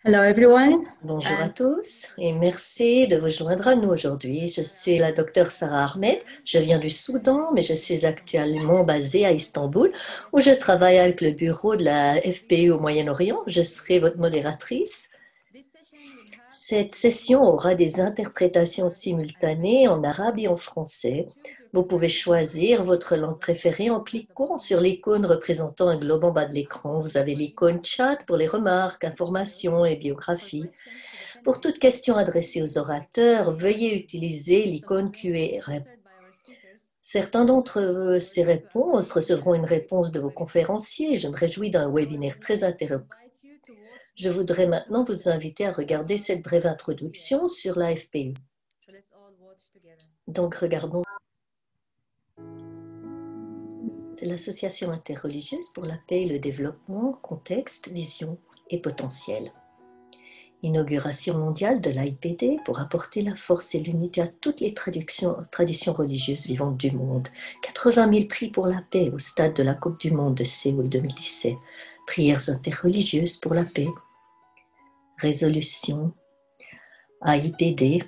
Hello everyone. Bonjour à tous et merci de vous joindre à nous aujourd'hui. Je suis la docteure Sarah Ahmed. Je viens du Soudan, mais je suis actuellement basée à Istanbul, où je travaille avec le bureau de la FPU au Moyen-Orient. Je serai votre modératrice. Cette session aura des interprétations simultanées en arabe et en français. Vous pouvez choisir votre langue préférée en cliquant sur l'icône représentant un globe en bas de l'écran. Vous avez l'icône chat pour les remarques, informations et biographies. Pour toute question adressée aux orateurs, veuillez utiliser l'icône Q&A. Certains d'entre ces réponses recevront une réponse de vos conférenciers. Je me réjouis d'un webinaire très intéressant. Je voudrais maintenant vous inviter à regarder cette brève introduction sur la FPU. Donc, regardons. C'est l'Association interreligieuse pour la paix et le développement, contexte, vision et potentiel. Inauguration mondiale de l'AIPD pour apporter la force et l'unité à toutes les traditions religieuses vivantes du monde. 80 000 prix pour la paix au stade de la Coupe du Monde de Séoul 2017. Prières interreligieuses pour la paix. Résolution AIPD.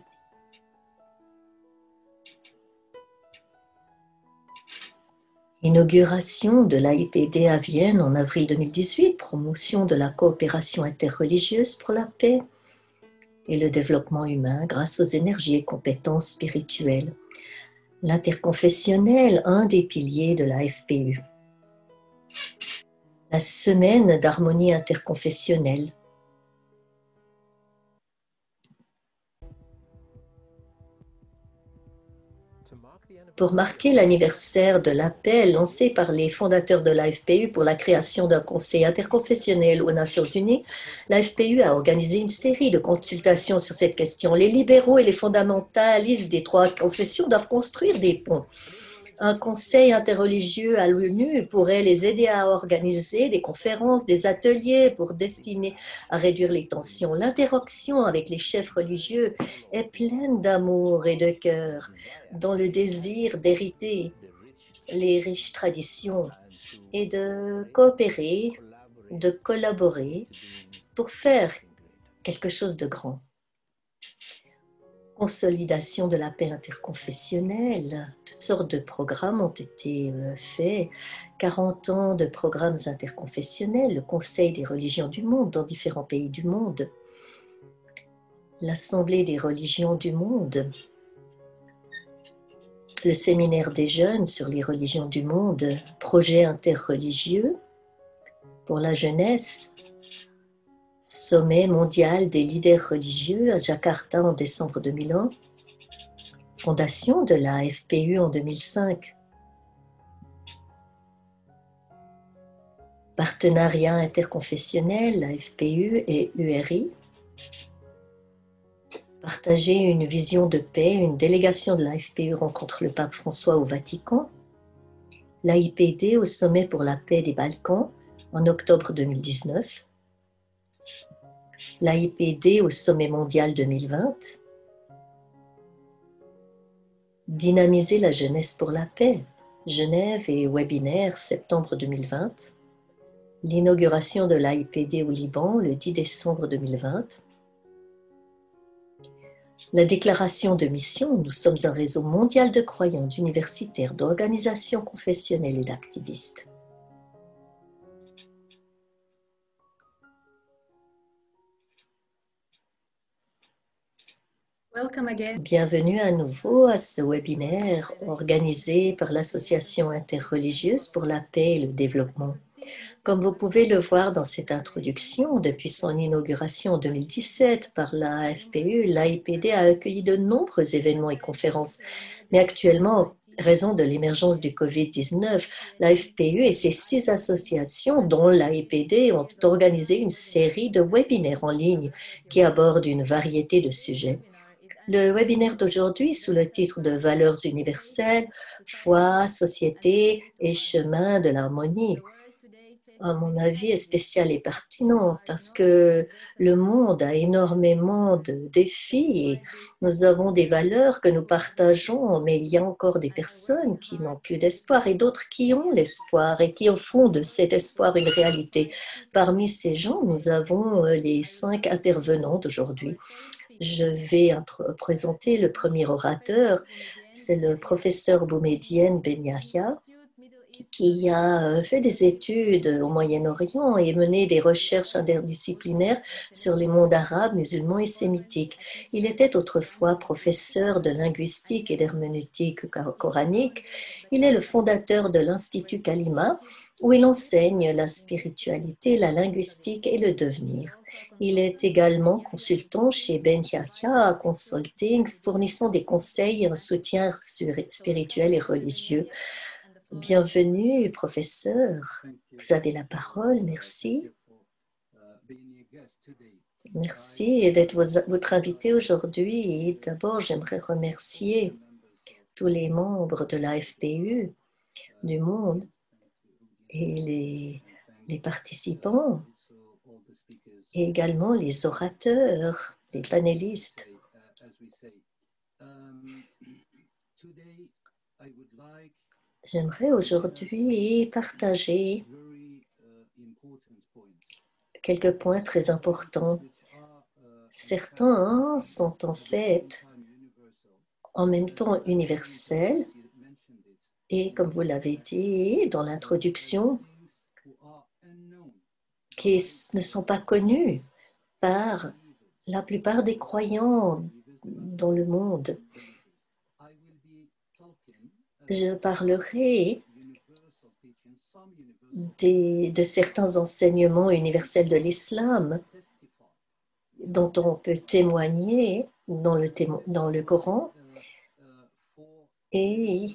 Inauguration de l'AIPD à Vienne en avril 2018, promotion de la coopération interreligieuse pour la paix et le développement humain grâce aux énergies et compétences spirituelles. L'interconfessionnel, un des piliers de la FPU. La semaine d'harmonie interconfessionnelle. Pour marquer l'anniversaire de l'appel lancé par les fondateurs de la FPU pour la création d'un conseil interconfessionnel aux Nations Unies, la FPU a organisé une série de consultations sur cette question. Les libéraux et les fondamentalistes des trois confessions doivent construire des ponts. Un conseil interreligieux à l'ONU pourrait les aider à organiser des conférences, des ateliers pour destiner à réduire les tensions. L'interaction avec les chefs religieux est pleine d'amour et de cœur, dans le désir d'hériter les riches traditions et de coopérer, de collaborer pour faire quelque chose de grand. Consolidation de la paix interconfessionnelle. Toutes sortes de programmes ont été faits. 40 ans de programmes interconfessionnels, le Conseil des religions du monde dans différents pays du monde, l'Assemblée des religions du monde, le séminaire des jeunes sur les religions du monde, projet interreligieux pour la jeunesse, sommet mondial des leaders religieux à Jakarta en décembre 2001, fondation de la FPU en 2005, partenariat interconfessionnel, la FPU et URI, partager une vision de paix, une délégation de la FPU rencontre le pape François au Vatican, l'AIPD au sommet pour la paix des Balkans en octobre 2019, l'AIPD au sommet mondial 2020, dynamiser la jeunesse pour la paix, Genève et webinaire septembre 2020, l'inauguration de l'AIPD au Liban le 10 décembre 2020, la déclaration de mission, nous sommes un réseau mondial de croyants, d'universitaires, d'organisations confessionnelles et d'activistes. Bienvenue à nouveau à ce webinaire organisé par l'Association interreligieuse pour la paix et le développement. Comme vous pouvez le voir dans cette introduction, depuis son inauguration en 2017 par la FPU, l'AIPD a accueilli de nombreux événements et conférences. Mais actuellement, en raison de l'émergence du COVID-19, la FPU et ses 6 associations, dont l'AIPD, ont organisé une série de webinaires en ligne qui abordent une variété de sujets. Le webinaire d'aujourd'hui, sous le titre de Valeurs universelles, foi, société et chemin de l'harmonie, à mon avis, est spéciale et pertinente parce que le monde a énormément de défis. Nous avons des valeurs que nous partageons, mais il y a encore des personnes qui n'ont plus d'espoir et d'autres qui ont l'espoir et qui font de cet espoir une réalité. Parmi ces gens, nous avons les 5 intervenants d'aujourd'hui. Je vais présenter le premier orateur, c'est le professeur Boumedienne Ben Yahya, qui a fait des études au Moyen-Orient et mené des recherches interdisciplinaires sur les mondes arabes, musulmans et sémitiques. Il était autrefois professeur de linguistique et d'herméneutique coranique. Il est le fondateur de l'Institut Kalima, où il enseigne la spiritualité, la linguistique et le devenir. Il est également consultant chez Ben Yahya Consulting, fournissant des conseils et un soutien spirituel et religieux. Bienvenue, professeur. Vous avez la parole, merci. Merci d'être votre invité aujourd'hui. Et d'abord, j'aimerais remercier tous les membres de la FPU du monde et les participants et également les orateurs, les panélistes. J'aimerais aujourd'hui partager quelques points très importants. Certains sont en fait en même temps universels et, comme vous l'avez dit dans l'introduction, qui ne sont pas connus par la plupart des croyants dans le monde. Je parlerai de certains enseignements universels de l'islam dont on peut témoigner dans le Coran et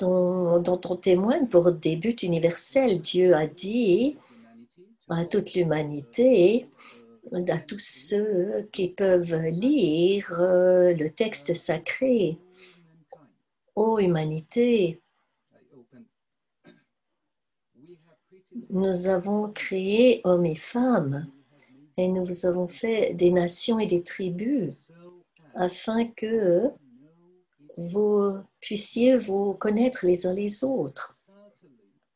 dont on témoigne pour des buts universels. Dieu a dit à toute l'humanité, à tous ceux qui peuvent lire le texte sacré, ô humanité, nous avons créé hommes et femmes et nous avons fait des nations et des tribus afin que vous puissiez vous connaître les uns les autres.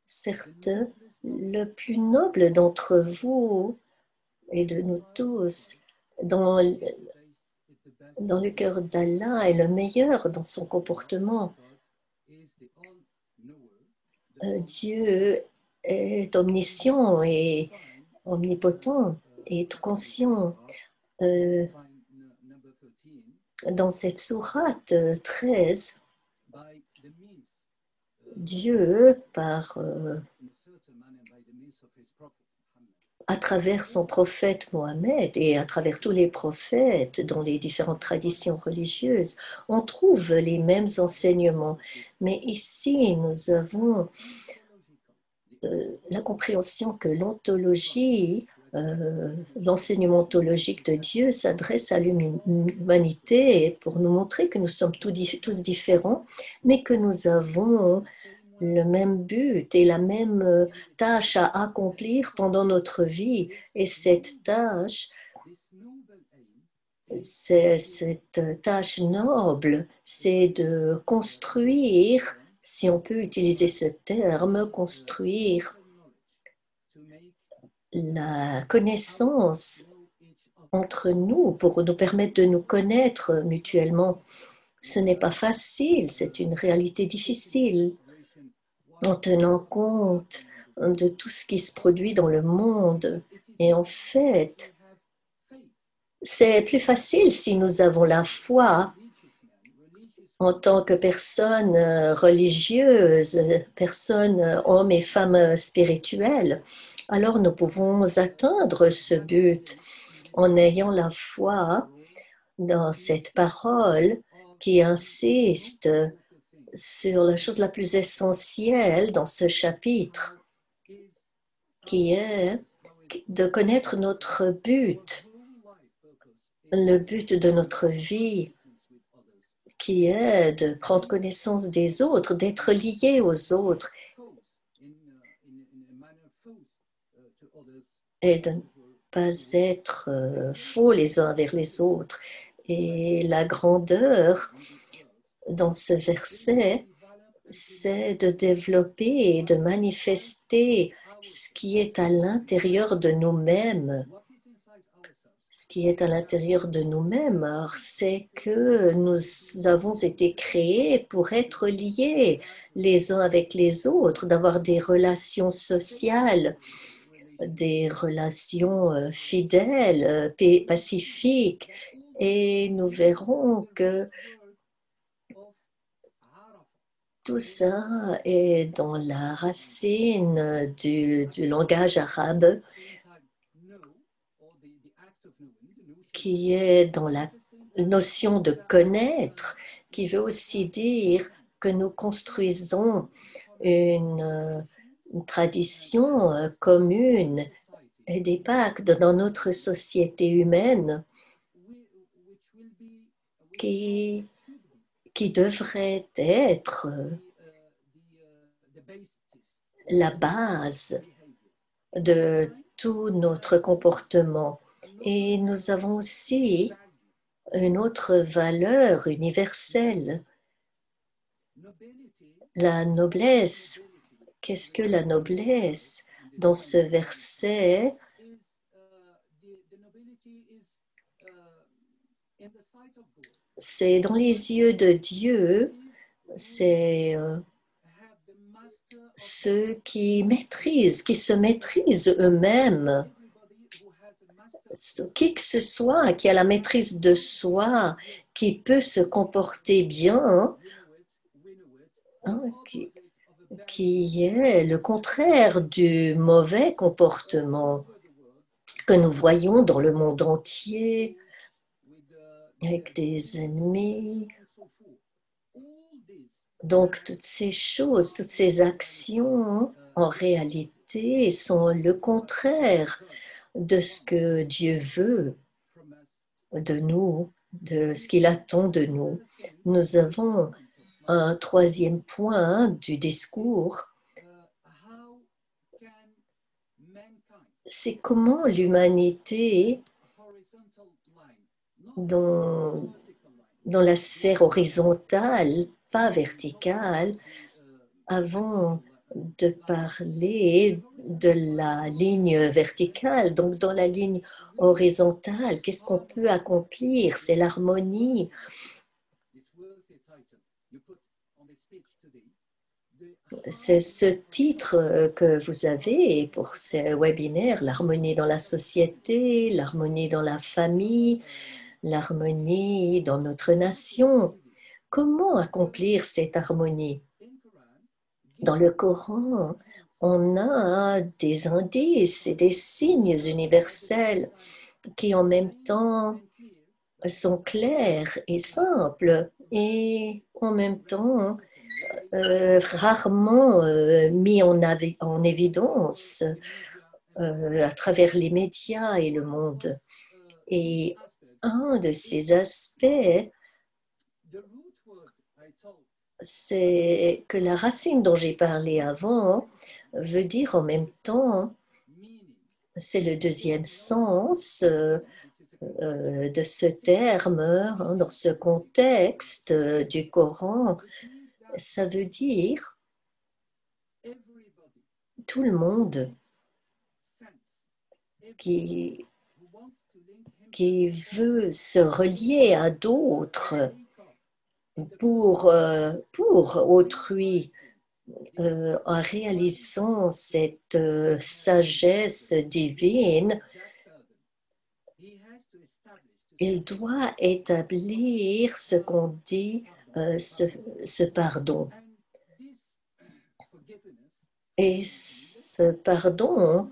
Certes, le plus noble d'entre vous et de nous tous, dans le cœur d'Allah, est le meilleur dans son comportement. Dieu est omniscient et omnipotent et tout conscient. Dans cette sourate 13, Dieu, à travers son prophète Mohammed et à travers tous les prophètes dans les différentes traditions religieuses, on trouve les mêmes enseignements. Mais ici, nous avons la compréhension que l'ontologie, l'enseignement ontologique de Dieu s'adresse à l'humanité pour nous montrer que nous sommes tous différents, mais que nous avons le même but et la même tâche à accomplir pendant notre vie. Et cette tâche noble, c'est de construire, si on peut utiliser ce terme, construire la connaissance entre nous pour nous permettre de nous connaître mutuellement. Ce n'est pas facile, c'est une réalité difficile en tenant compte de tout ce qui se produit dans le monde. Et en fait, c'est plus facile si nous avons la foi en tant que personnes religieuses, personnes, hommes et femmes spirituelles. Alors nous pouvons atteindre ce but en ayant la foi dans cette parole qui insiste sur la chose la plus essentielle dans ce chapitre, qui est de connaître notre but, le but de notre vie, qui est de prendre connaissance des autres, d'être lié aux autres. et de ne pas être faux les uns vers les autres. Et la grandeur dans ce verset, c'est de développer et de manifester ce qui est à l'intérieur de nous-mêmes. Ce qui est à l'intérieur de nous-mêmes, c'est que nous avons été créés pour être liés les uns avec les autres, d'avoir des relations sociales, des relations fidèles, pacifiques. Et nous verrons que tout ça est dans la racine du langage arabe, qui est dans la notion de connaître, qui veut aussi dire que nous construisons une tradition commune et des pactes dans notre société humaine qui devrait être la base de tout notre comportement. Et nous avons aussi une autre valeur universelle, la noblesse. Qu'est-ce que la noblesse? Dans ce verset, c'est dans les yeux de Dieu, c'est ceux qui maîtrisent, qui se maîtrisent eux-mêmes. Qui que ce soit qui a la maîtrise de soi, qui peut se comporter bien, hein, qui est le contraire du mauvais comportement que nous voyons dans le monde entier, avec des ennemis. Donc, toutes ces choses, toutes ces actions, en réalité, sont le contraire de ce que Dieu veut de nous, de ce qu'il attend de nous. Nous avons un troisième point du discours, c'est comment l'humanité, dans la sphère horizontale, pas verticale, avant de parler de la ligne verticale, donc dans la ligne horizontale, qu'est-ce qu'on peut accomplir? C'est l'harmonie. C'est ce titre que vous avez pour ces webinaires, l'harmonie dans la société, l'harmonie dans la famille, l'harmonie dans notre nation. Comment accomplir cette harmonie? Dans le Coran, on a des indices et des signes universels qui en même temps sont clairs et simples et en même temps rarement mis en évidence à travers les médias et le monde. Et un de ces aspects, c'est que la racine dont j'ai parlé avant veut dire en même temps, c'est le deuxième sens de ce terme, hein, dans ce contexte du Coran, ça veut dire tout le monde qui veut se relier à d'autres pour autrui, en réalisant cette sagesse divine, il doit établir ce qu'on dit, ce pardon. Et ce pardon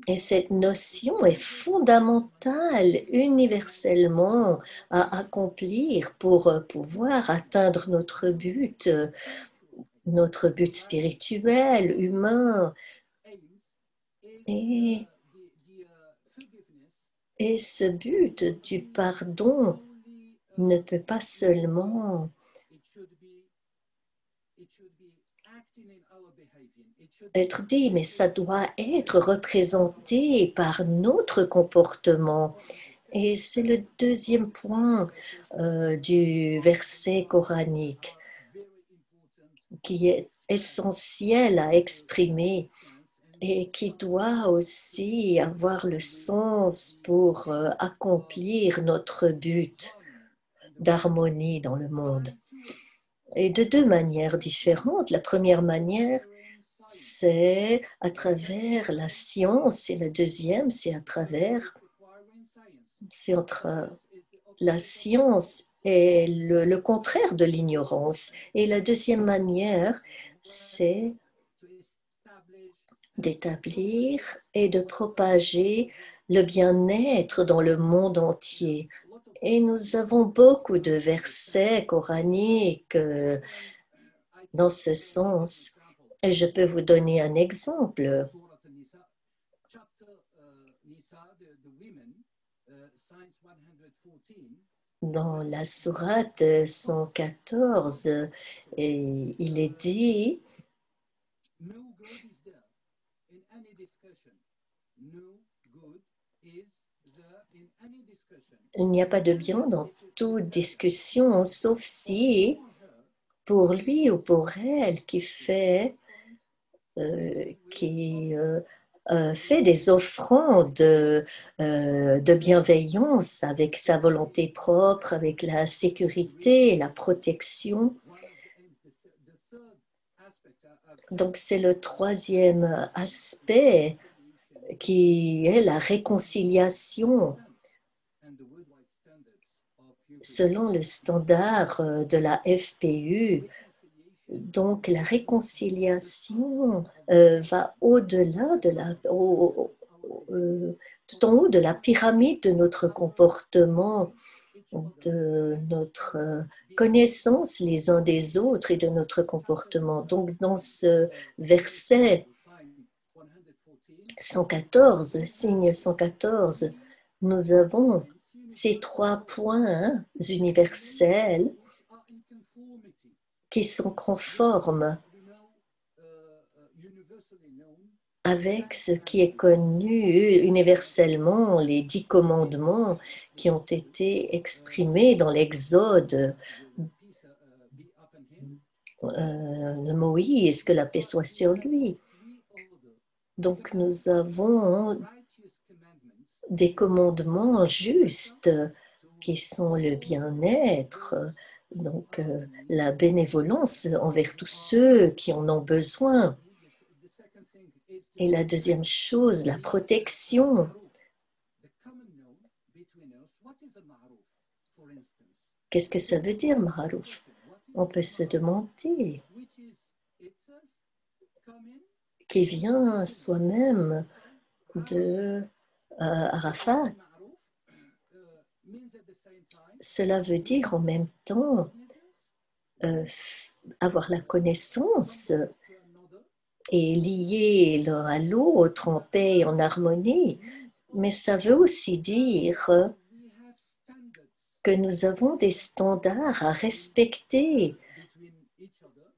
et cette notion est fondamentale universellement à accomplir pour pouvoir atteindre notre but spirituel, humain. Et ce but du pardon ne peut pas seulement être dit, mais ça doit être représenté par notre comportement. Et c'est le deuxième point du verset coranique qui est essentiel à exprimer et qui doit aussi avoir le sens pour accomplir notre but d'harmonie dans le monde. Et de deux manières différentes. La première manière, c'est à travers la science et la deuxième, c'est entre la science et le contraire de l'ignorance. Et la deuxième manière, c'est d'établir et de propager le bien-être dans le monde entier. Et nous avons beaucoup de versets coraniques dans ce sens. Et je peux vous donner un exemple. Dans la sourate 114, et il est dit il n'y a pas de bien dans toute discussion, sauf si pour lui ou pour elle qui fait des offrandes de bienveillance avec sa volonté propre, avec la sécurité et la protection. Donc c'est le troisième aspect qui est la réconciliation selon le standard de la FPU. Donc la réconciliation va au-delà de tout en haut de la pyramide de notre comportement, de notre connaissance les uns des autres et de notre comportement. Donc dans ce verset 114, signe 114, nous avons ces trois points universels qui sont conformes avec ce qui est connu universellement, les 10 commandements qui ont été exprimés dans l'Exode de Moïse, que la paix soit sur lui. Donc nous avons des commandements justes qui sont le bien-être, donc la bénévolence envers tous ceux qui en ont besoin. Et la deuxième chose, la protection. Qu'est-ce que ça veut dire, Maharouf? On peut se demander qui vient soi-même de Arafat. Cela veut dire en même temps avoir la connaissance et lier l'un à l'autre en paix et en harmonie, mais ça veut aussi dire que nous avons des standards à respecter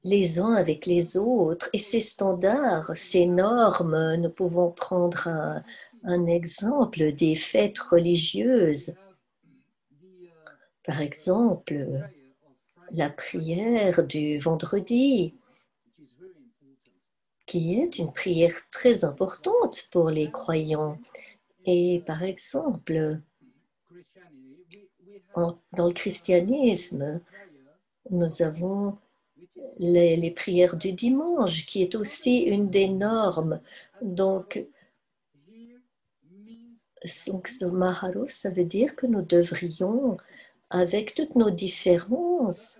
les uns avec les autres. Et ces standards, ces normes, nous pouvons prendre un exemple des fêtes religieuses. Par exemple, la prière du vendredi, qui est une prière très importante pour les croyants. Et par exemple, dans le christianisme, nous avons les prières du dimanche, qui est aussi une des normes. Donc ce Maharouf, ça veut dire que nous devrions, avec toutes nos différences,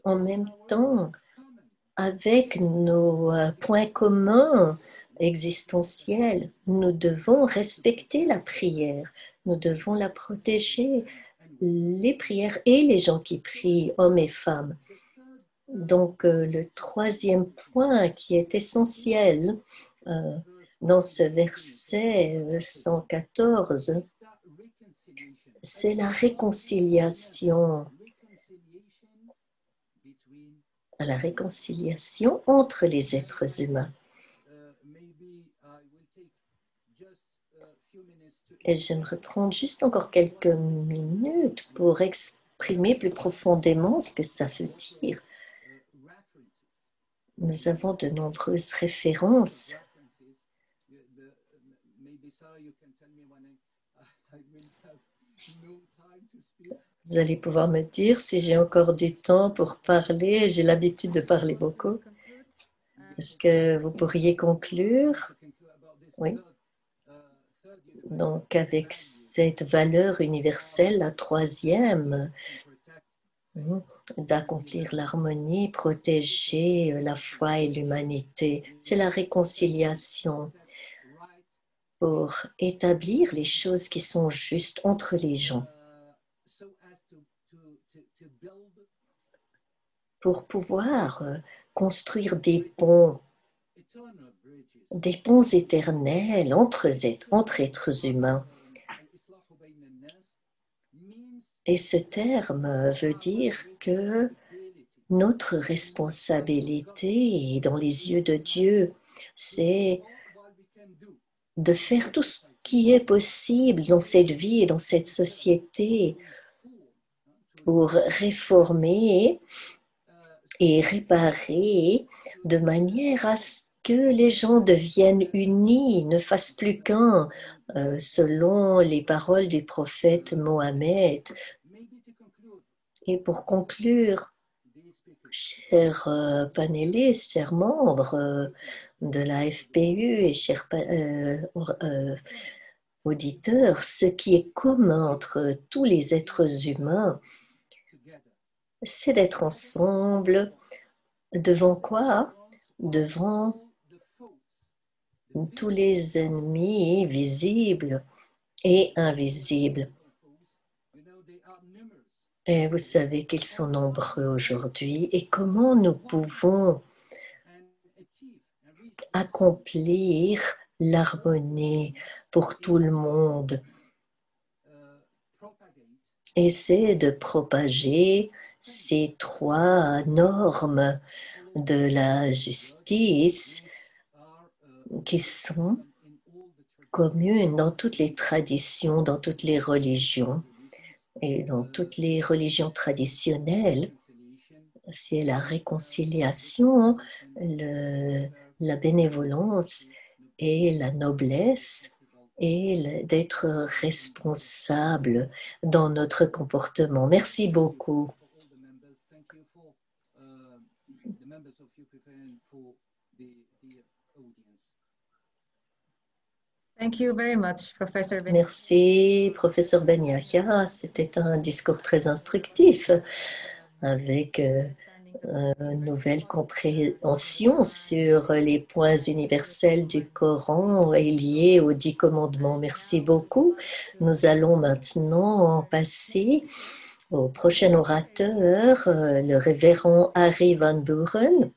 en même temps, avec nos points communs existentiels, nous devons respecter la prière, nous devons la protéger, les prières et les gens qui prient, hommes et femmes. Donc, le troisième point qui est essentiel dans ce verset 114, c'est la réconciliation à la réconciliation entre les êtres humains. Et j'aimerais prendre juste encore quelques minutes pour exprimer plus profondément ce que ça veut dire. Nous avons de nombreuses références. Vous allez pouvoir me dire si j'ai encore du temps pour parler. J'ai l'habitude de parler beaucoup. Est-ce que vous pourriez conclure? Oui. Donc, avec cette valeur universelle, la troisième, d'accomplir l'harmonie, protéger la foi et l'humanité, c'est la réconciliation pour établir les choses qui sont justes entre les gens, pour pouvoir construire des ponts éternels entre êtres humains. Et ce terme veut dire que notre responsabilité dans les yeux de Dieu, c'est de faire tout ce qui est possible dans cette vie et dans cette société pour réformer et réparer de manière à ce que les gens deviennent unis, ne fassent plus qu'un, selon les paroles du prophète Mohammed. Et pour conclure, chers panélistes, chers membres de la FPU et chers auditeurs, ce qui est commun entre tous les êtres humains, c'est d'être ensemble. Devant quoi? Devant tous les ennemis visibles et invisibles. Et vous savez qu'ils sont nombreux aujourd'hui. Et comment nous pouvons accomplir l'harmonie pour tout le monde? Et c'est de propager ces trois normes de la justice qui sont communes dans toutes les traditions, dans toutes les religions. Et dans toutes les religions traditionnelles, c'est la réconciliation, la bénévolence et la noblesse et d'être responsable dans notre comportement. Merci beaucoup. Merci, professeur Ben Yahia. C'était un discours très instructif avec une nouvelle compréhension sur les points universels du Coran et liés aux 10 commandements. Merci beaucoup. Nous allons maintenant passer au prochain orateur, le révérend Harry Van Buren,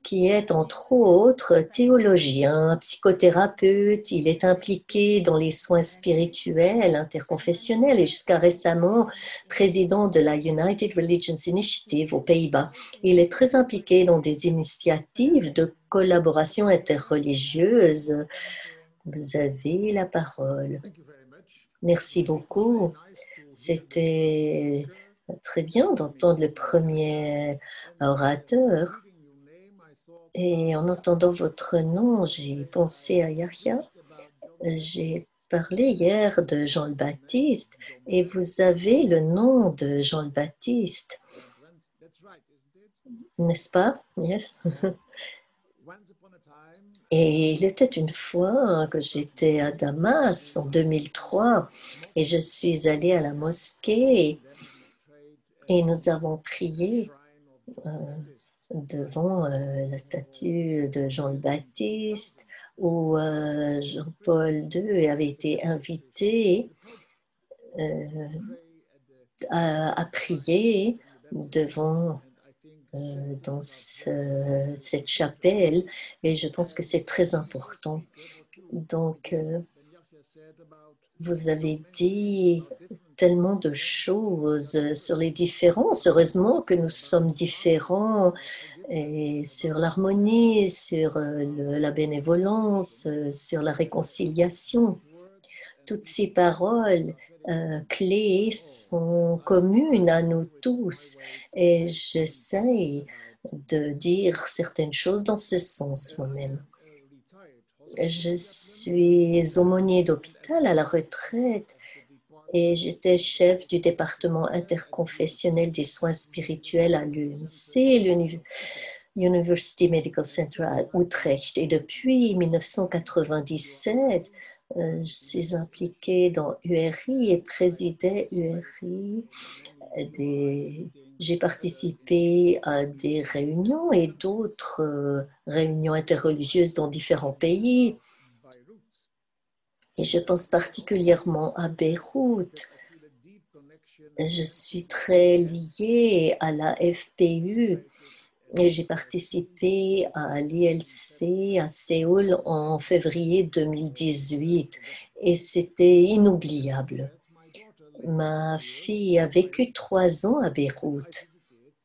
qui est entre autres théologien, psychothérapeute. Il est impliqué dans les soins spirituels interconfessionnels et jusqu'à récemment président de la United Religions Initiative aux Pays-Bas. Il est très impliqué dans des initiatives de collaboration interreligieuse. Vous avez la parole. Merci beaucoup. C'était très bien d'entendre le premier orateur. Et en entendant votre nom, j'ai pensé à Yahya. J'ai parlé hier de Jean le Baptiste et vous avez le nom de Jean le Baptiste, n'est-ce pas? Yes. Et il était une fois que j'étais à Damas en 2003 et je suis allée à la mosquée et nous avons prié devant la statue de Jean le Baptiste où Jean-Paul II avait été invité à prier devant dans cette chapelle et je pense que c'est très important. Donc, vous avez dit tellement de choses sur les différences. Heureusement que nous sommes différents et sur l'harmonie, sur la bénévolence, sur la réconciliation. Toutes ces paroles clés sont communes à nous tous et j'essaie de dire certaines choses dans ce sens moi-même. Je suis aumônier d'hôpital à la retraite et j'étais chef du département interconfessionnel des soins spirituels à l'UNC, l'University Medical Center à Utrecht. Et depuis 1997, je suis impliquée dans URI et présidais URI. J'ai participé à des réunions et d'autres réunions interreligieuses dans différents pays. Et je pense particulièrement à Beyrouth. Je suis très liée à la FPU et j'ai participé à l'ILC à Séoul en février 2018 et c'était inoubliable. Ma fille a vécu 3 ans à Beyrouth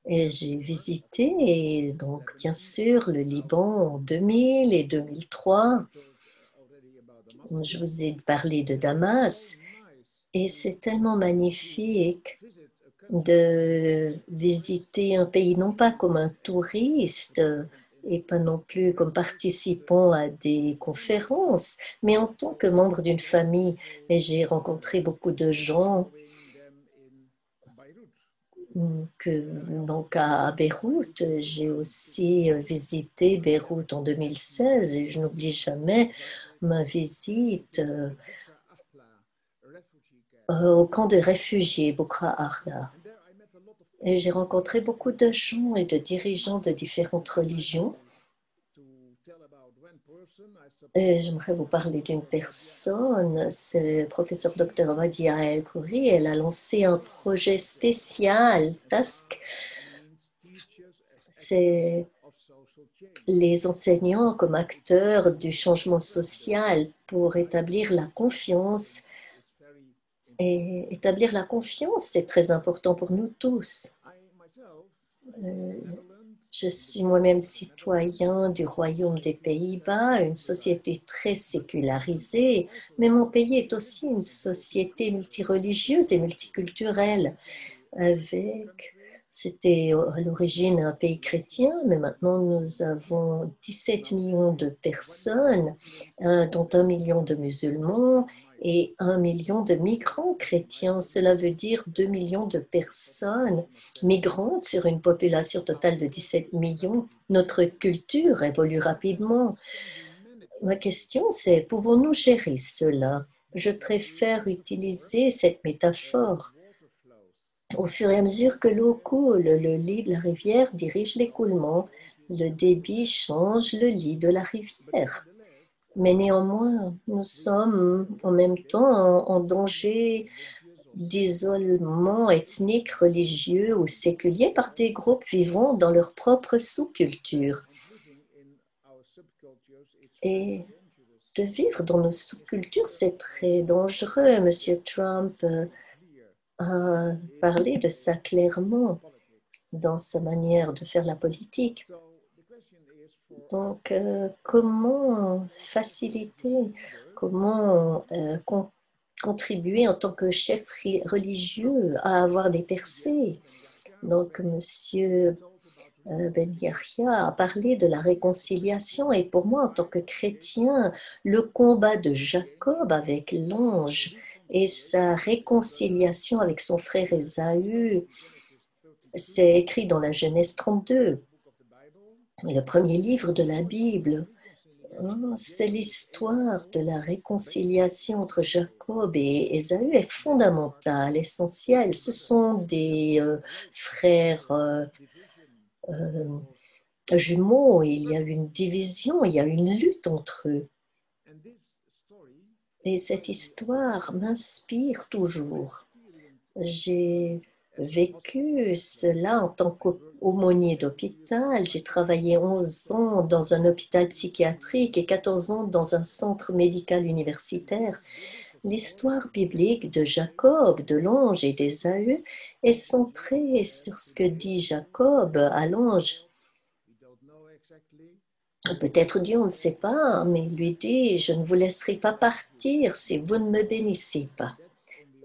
et j'ai visité donc bien sûr le Liban en 2000 et 2003. Je vous ai parlé de Damas et c'est tellement magnifique de visiter un pays non pas comme un touriste et pas non plus comme participant à des conférences, mais en tant que membre d'une famille. Et j'ai rencontré beaucoup de gens donc à Beyrouth. J'ai aussi visité Beyrouth en 2016 et je n'oublie jamais ma visite au camp de réfugiés Bukra Arda. Et j'ai rencontré beaucoup de gens et de dirigeants de différentes religions. Et j'aimerais vous parler d'une personne, c'est le professeur Dr. Wadia El-Khoury. Elle a lancé un projet spécial, TASK. C'est les enseignants comme acteurs du changement social pour établir la confiance. Et établir la confiance, c'est très important pour nous tous. Je suis moi-même citoyen du Royaume des Pays-Bas, une société très sécularisée, mais mon pays est aussi une société multireligieuse et multiculturelle. C'était à l'origine un pays chrétien, mais maintenant nous avons 17 millions de personnes, dont 1 million de musulmans et 1 million de migrants chrétiens. Cela veut dire 2 millions de personnes migrantes sur une population totale de 17 millions. Notre culture évolue rapidement. Ma question, c'est, pouvons-nous gérer cela? Je préfère utiliser cette métaphore. Au fur et à mesure que l'eau coule, le lit de la rivière dirige l'écoulement. Le débit change le lit de la rivière. Mais néanmoins, nous sommes en même temps en danger d'isolement ethnique, religieux ou séculier par des groupes vivant dans leur propre sous-culture. Et de vivre dans nos sous-cultures, c'est très dangereux. Monsieur Trump a parlé de ça clairement dans sa manière de faire la politique. Donc, comment faciliter, comment contribuer en tant que chef religieux à avoir des percées? Donc, Monsieur Ben Yahya a parlé de la réconciliation et pour moi, en tant que chrétien, le combat de Jacob avec l'ange et sa réconciliation avec son frère Ésaü, c'est écrit dans la Genèse 32, le premier livre de la Bible. C'est l'histoire de la réconciliation entre Jacob et Ésaü est fondamentale, essentielle. Ce sont des frères jumeaux. Il y a une division, il y a une lutte entre eux. Et cette histoire m'inspire toujours. J'ai vécu cela en tant qu'aumônier d'hôpital. J'ai travaillé 11 ans dans un hôpital psychiatrique et 14 ans dans un centre médical universitaire. L'histoire biblique de Jacob, de l'ange et d'Ésaü est centrée sur ce que dit Jacob à l'ange. Peut-être Dieu, on ne sait pas, mais il lui dit, je ne vous laisserai pas partir si vous ne me bénissez pas.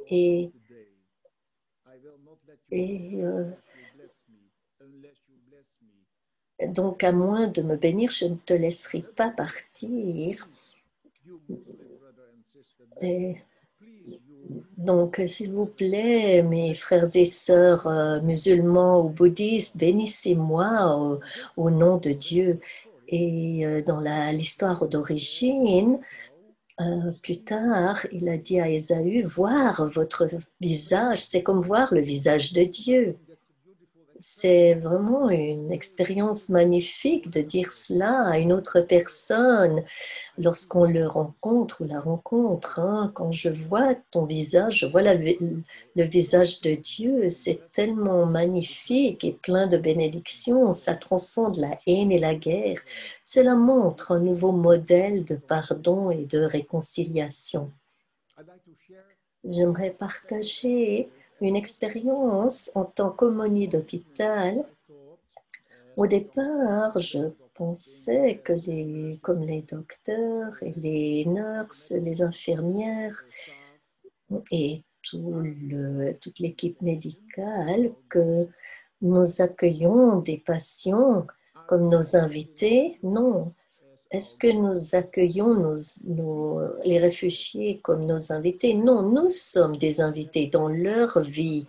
Et, et donc, à moins de me bénir, je ne te laisserai pas partir. Et donc, s'il vous plaît, mes frères et sœurs musulmans ou bouddhistes, bénissez-moi au nom de Dieu. Et dans l'histoire d'origine, plus tard, il a dit à Ésaü, voir votre visage, c'est comme voir le visage de Dieu. C'est vraiment une expérience magnifique de dire cela à une autre personne lorsqu'on le rencontre ou la rencontre. Hein. Quand je vois ton visage, je vois le visage de Dieu. C'est tellement magnifique et plein de bénédictions. Ça transcende la haine et la guerre. Cela montre un nouveau modèle de pardon et de réconciliation. J'aimerais partager une expérience en tant qu'aumônier d'hôpital. Au départ, je pensais que comme les docteurs et les nurses, les infirmières et toute l'équipe médicale, que nous accueillons des patients comme nos invités. Non. Est-ce que nous accueillons les réfugiés comme nos invités? Non, nous sommes des invités dans leur vie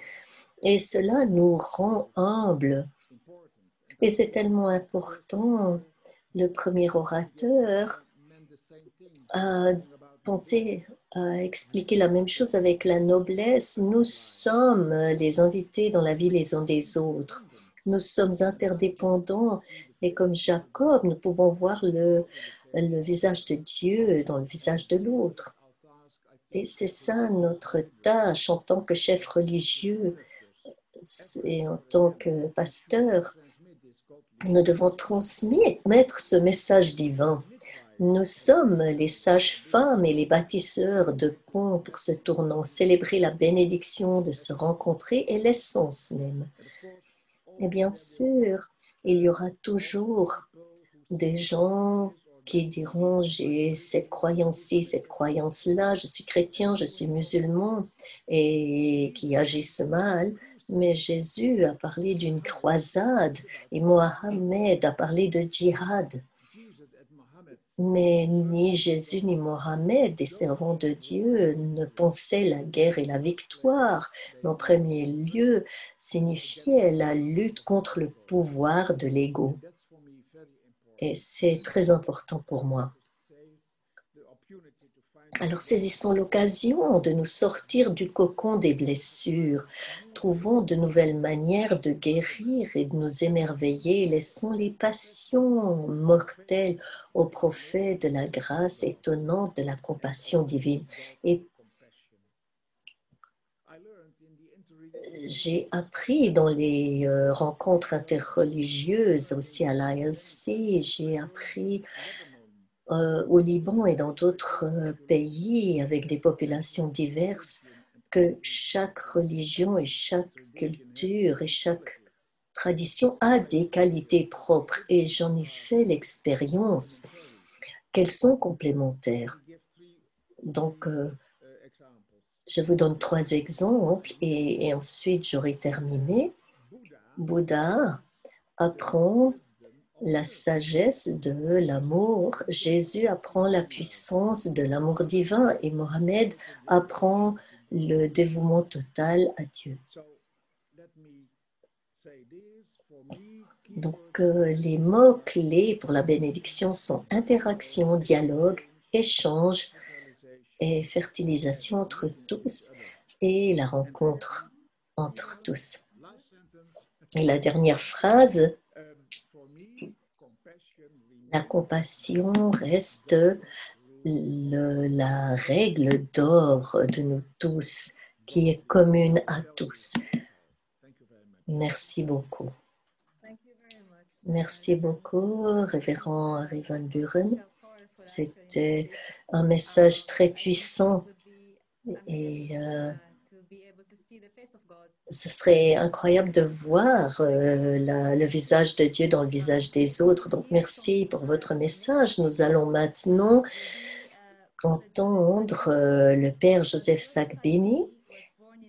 et cela nous rend humbles. Et c'est tellement important. Le premier orateur a pensé à expliquer la même chose avec la noblesse. Nous sommes les invités dans la vie les uns des autres. Nous sommes interdépendants et comme Jacob, nous pouvons voir le visage de Dieu dans le visage de l'autre. Et c'est ça notre tâche en tant que chef religieux et en tant que pasteur. Nous devons transmettre ce message divin. Nous sommes les sages-femmes et les bâtisseurs de ponts pour ce tournant, célébrer la bénédiction de se rencontrer et l'essence même. Et bien sûr, il y aura toujours des gens qui diront j'ai cette croyance-ci, cette croyance-là, je suis chrétien, je suis musulman, et qui agissent mal. Mais Jésus a parlé d'une croisade et Mohammed a parlé de djihad. Mais ni Jésus ni Mohammed, des servants de Dieu, ne pensaient la guerre et la victoire. Mais en premier lieu, signifiait la lutte contre le pouvoir de l'ego. Et c'est très important pour moi. Alors saisissons l'occasion de nous sortir du cocon des blessures. Trouvons de nouvelles manières de guérir et de nous émerveiller. Laissons les passions mortelles au profet de la grâce étonnante de la compassion divine. Et j'ai appris dans les rencontres interreligieuses, aussi à l'ILC, j'ai appris au Liban et dans d'autres pays avec des populations diverses, que chaque religion et chaque culture et chaque tradition a des qualités propres et j'en ai fait l'expérience qu'elles sont complémentaires. Donc, je vous donne 3 exemples et ensuite j'aurai terminé. Bouddha apprend la sagesse de l'amour. Jésus apprend la puissance de l'amour divin et Mohammed apprend le dévouement total à Dieu. Donc, les mots-clés pour la bénédiction sont interaction, dialogue, échange et fertilisation entre tous et la rencontre entre tous. Et la dernière phrase, la compassion reste la règle d'or de nous tous, qui est commune à tous. Merci beaucoup. Merci beaucoup, révérend Harry Van Buren. C'était un message très puissant Et ce serait incroyable de voir le visage de Dieu dans le visage des autres. Donc, merci pour votre message. Nous allons maintenant entendre le père Joseph Sakbini,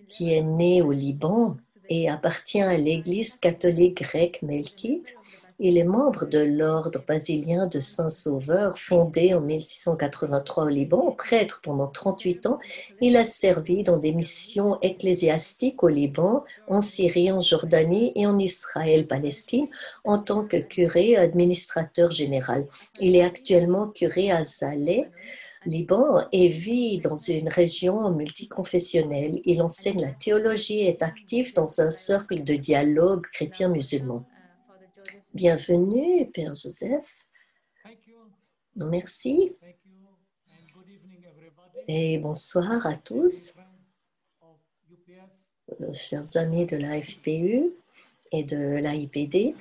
qui est né au Liban et appartient à l'Église catholique grecque melkite. Il est membre de l'ordre basilien de Saint-Sauveur, fondé en 1683 au Liban. Prêtre pendant 38 ans, il a servi dans des missions ecclésiastiques au Liban, en Syrie, en Jordanie et en Israël-Palestine en tant que curé et administrateur général. Il est actuellement curé à Zaleh, Liban, et vit dans une région multiconfessionnelle. Il enseigne la théologie et est actif dans un cercle de dialogue chrétien-musulman. Bienvenue, Père Joseph. Merci. Et bonsoir à tous, chers amis de la FPU et de l'AIPD.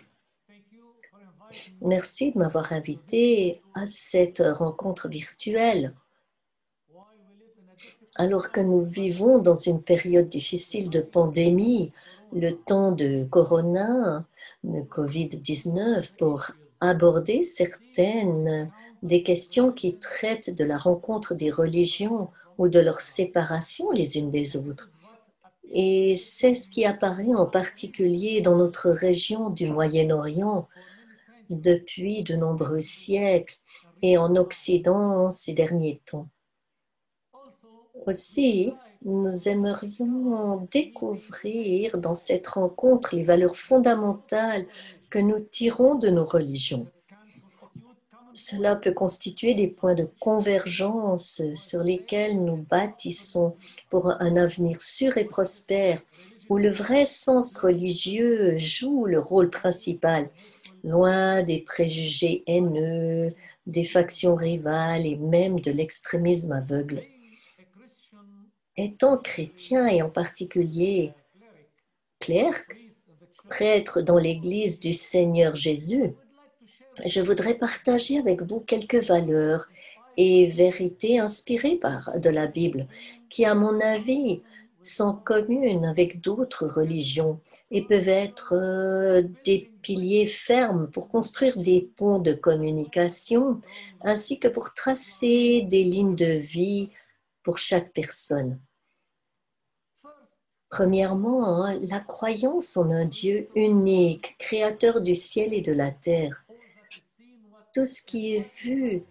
Merci de m'avoir invité à cette rencontre virtuelle. Alors que nous vivons dans une période difficile de pandémie, le temps de Corona, de COVID-19, pour aborder certaines des questions qui traitent de la rencontre des religions ou de leur séparation les unes des autres. Et c'est ce qui apparaît en particulier dans notre région du Moyen-Orient depuis de nombreux siècles et en Occident ces derniers temps. Aussi, nous aimerions découvrir dans cette rencontre les valeurs fondamentales que nous tirons de nos religions. Cela peut constituer des points de convergence sur lesquels nous bâtissons pour un avenir sûr et prospère, où le vrai sens religieux joue le rôle principal, loin des préjugés haineux, des factions rivales et même de l'extrémisme aveugle. Étant chrétien et en particulier clerc, prêtre dans l'Église du Seigneur Jésus, je voudrais partager avec vous quelques valeurs et vérités inspirées de la Bible, qui, à mon avis, sont communes avec d'autres religions et peuvent être des piliers fermes pour construire des ponts de communication, ainsi que pour tracer des lignes de vie pour chaque personne. Premièrement, la croyance en un Dieu unique, créateur du ciel et de la terre. Tout ce qui est vu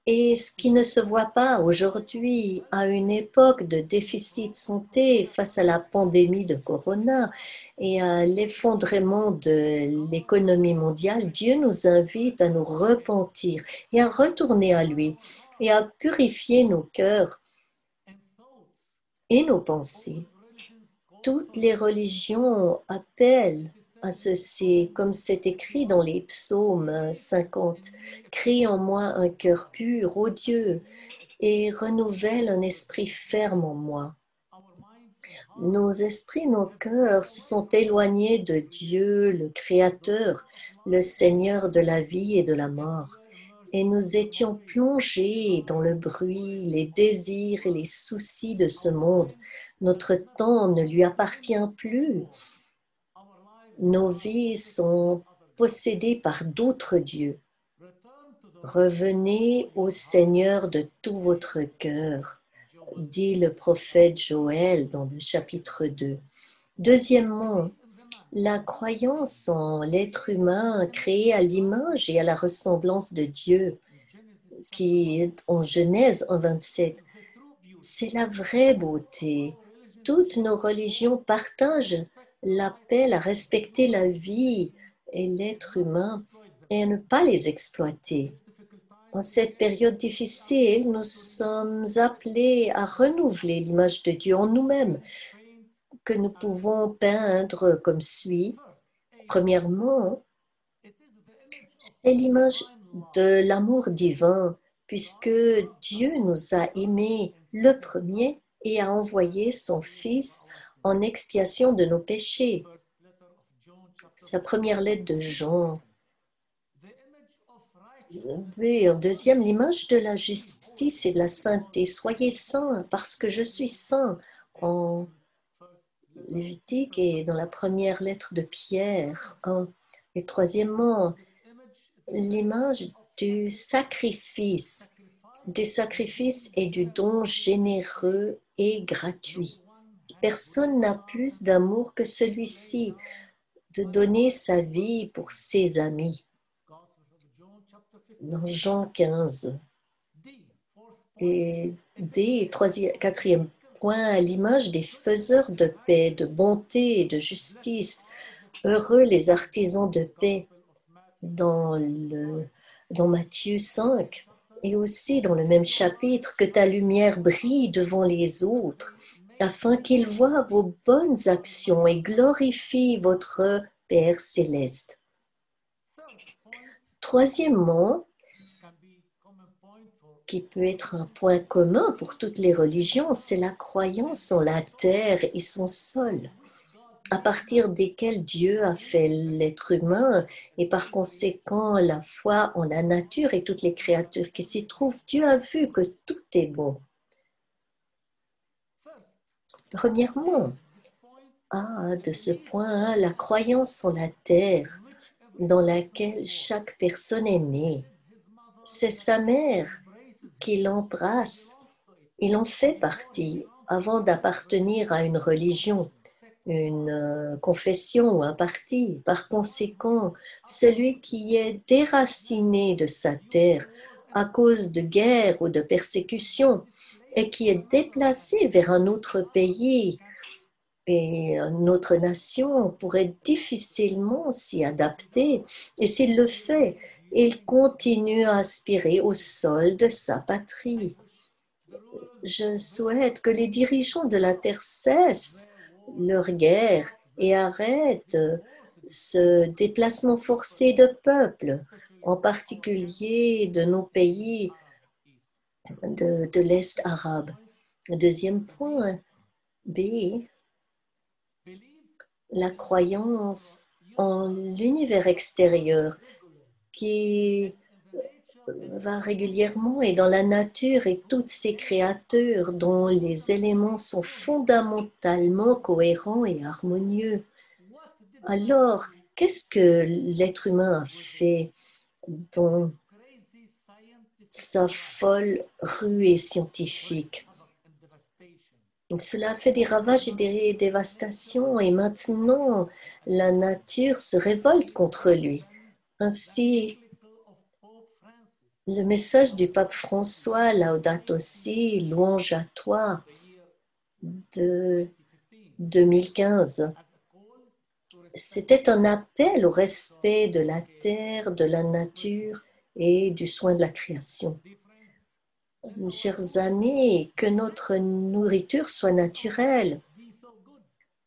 et ce qui ne se voit pas aujourd'hui, à une époque de déficit de santé face à la pandémie de Corona et à l'effondrement de l'économie mondiale, Dieu nous invite à nous repentir et à retourner à lui et à purifier nos cœurs et nos pensées. Toutes les religions appellent à ceci, comme c'est écrit dans les psaumes 50. Crée en moi un cœur pur, ô Dieu, et renouvelle un esprit ferme en moi. Nos esprits, nos cœurs se sont éloignés de Dieu, le Créateur, le Seigneur de la vie et de la mort. Et nous étions plongés dans le bruit, les désirs et les soucis de ce monde. Notre temps ne lui appartient plus. Nos vies sont possédées par d'autres dieux. Revenez au Seigneur de tout votre cœur, dit le prophète Joël dans le chapitre 2. Deuxièmement, la croyance en l'être humain créé à l'image et à la ressemblance de Dieu, qui est en Genèse 1,27. C'est la vraie beauté. Toutes nos religions partagent l'appel à respecter la vie et l'être humain et à ne pas les exploiter. En cette période difficile, nous sommes appelés à renouveler l'image de Dieu en nous-mêmes, que nous pouvons peindre comme suit. Premièrement, c'est l'image de l'amour divin, puisque Dieu nous a aimés le premier et a envoyé son Fils en expiation de nos péchés. C'est la première lettre de Jean. B, en deuxième, l'image de la justice et de la sainteté. Soyez saints parce que je suis saint. En Lévitique et dans la première lettre de Pierre 1. Et troisièmement, l'image du sacrifice et du don généreux et gratuit. Personne n'a plus d'amour que celui-ci, de donner sa vie pour ses amis. Dans Jean 15. Et quatrième point, à l'image des faiseurs de paix, de bonté et de justice. Heureux les artisans de paix dans Matthieu 5 et aussi dans le même chapitre, que ta lumière brille devant les autres afin qu'ils voient vos bonnes actions et glorifient votre Père céleste. Troisièmement, qui peut être un point commun pour toutes les religions, c'est la croyance en la terre et son sol, à partir desquels Dieu a fait l'être humain et par conséquent la foi en la nature et toutes les créatures qui s'y trouvent. Dieu a vu que tout est bon. Premièrement, de ce point, la croyance en la terre dans laquelle chaque personne est née, c'est sa mère qui l'embrasse. Il en fait partie avant d'appartenir à une religion, une confession ou un parti. Par conséquent, celui qui est déraciné de sa terre à cause de guerre ou de persécution et qui est déplacé vers un autre pays et une autre nation pourrait difficilement s'y adapter. Et s'il le fait, il continue à aspirer au sol de sa patrie. Je souhaite que les dirigeants de la terre cessent leur guerre et arrêtent ce déplacement forcé de peuples, en particulier de nos pays de l'Est arabe. Deuxième point, B, la croyance en l'univers extérieur qui va régulièrement et dans la nature et toutes ces créatures dont les éléments sont fondamentalement cohérents et harmonieux. Alors, qu'est-ce que l'être humain a fait dans sa folle ruée scientifique? Cela a fait des ravages et des dévastations et maintenant la nature se révolte contre lui. Ainsi, le message du pape François, Laudato Si, louange à toi, de 2015, c'était un appel au respect de la terre, de la nature et du soin de la création. Mes chers amis, que notre nourriture soit naturelle,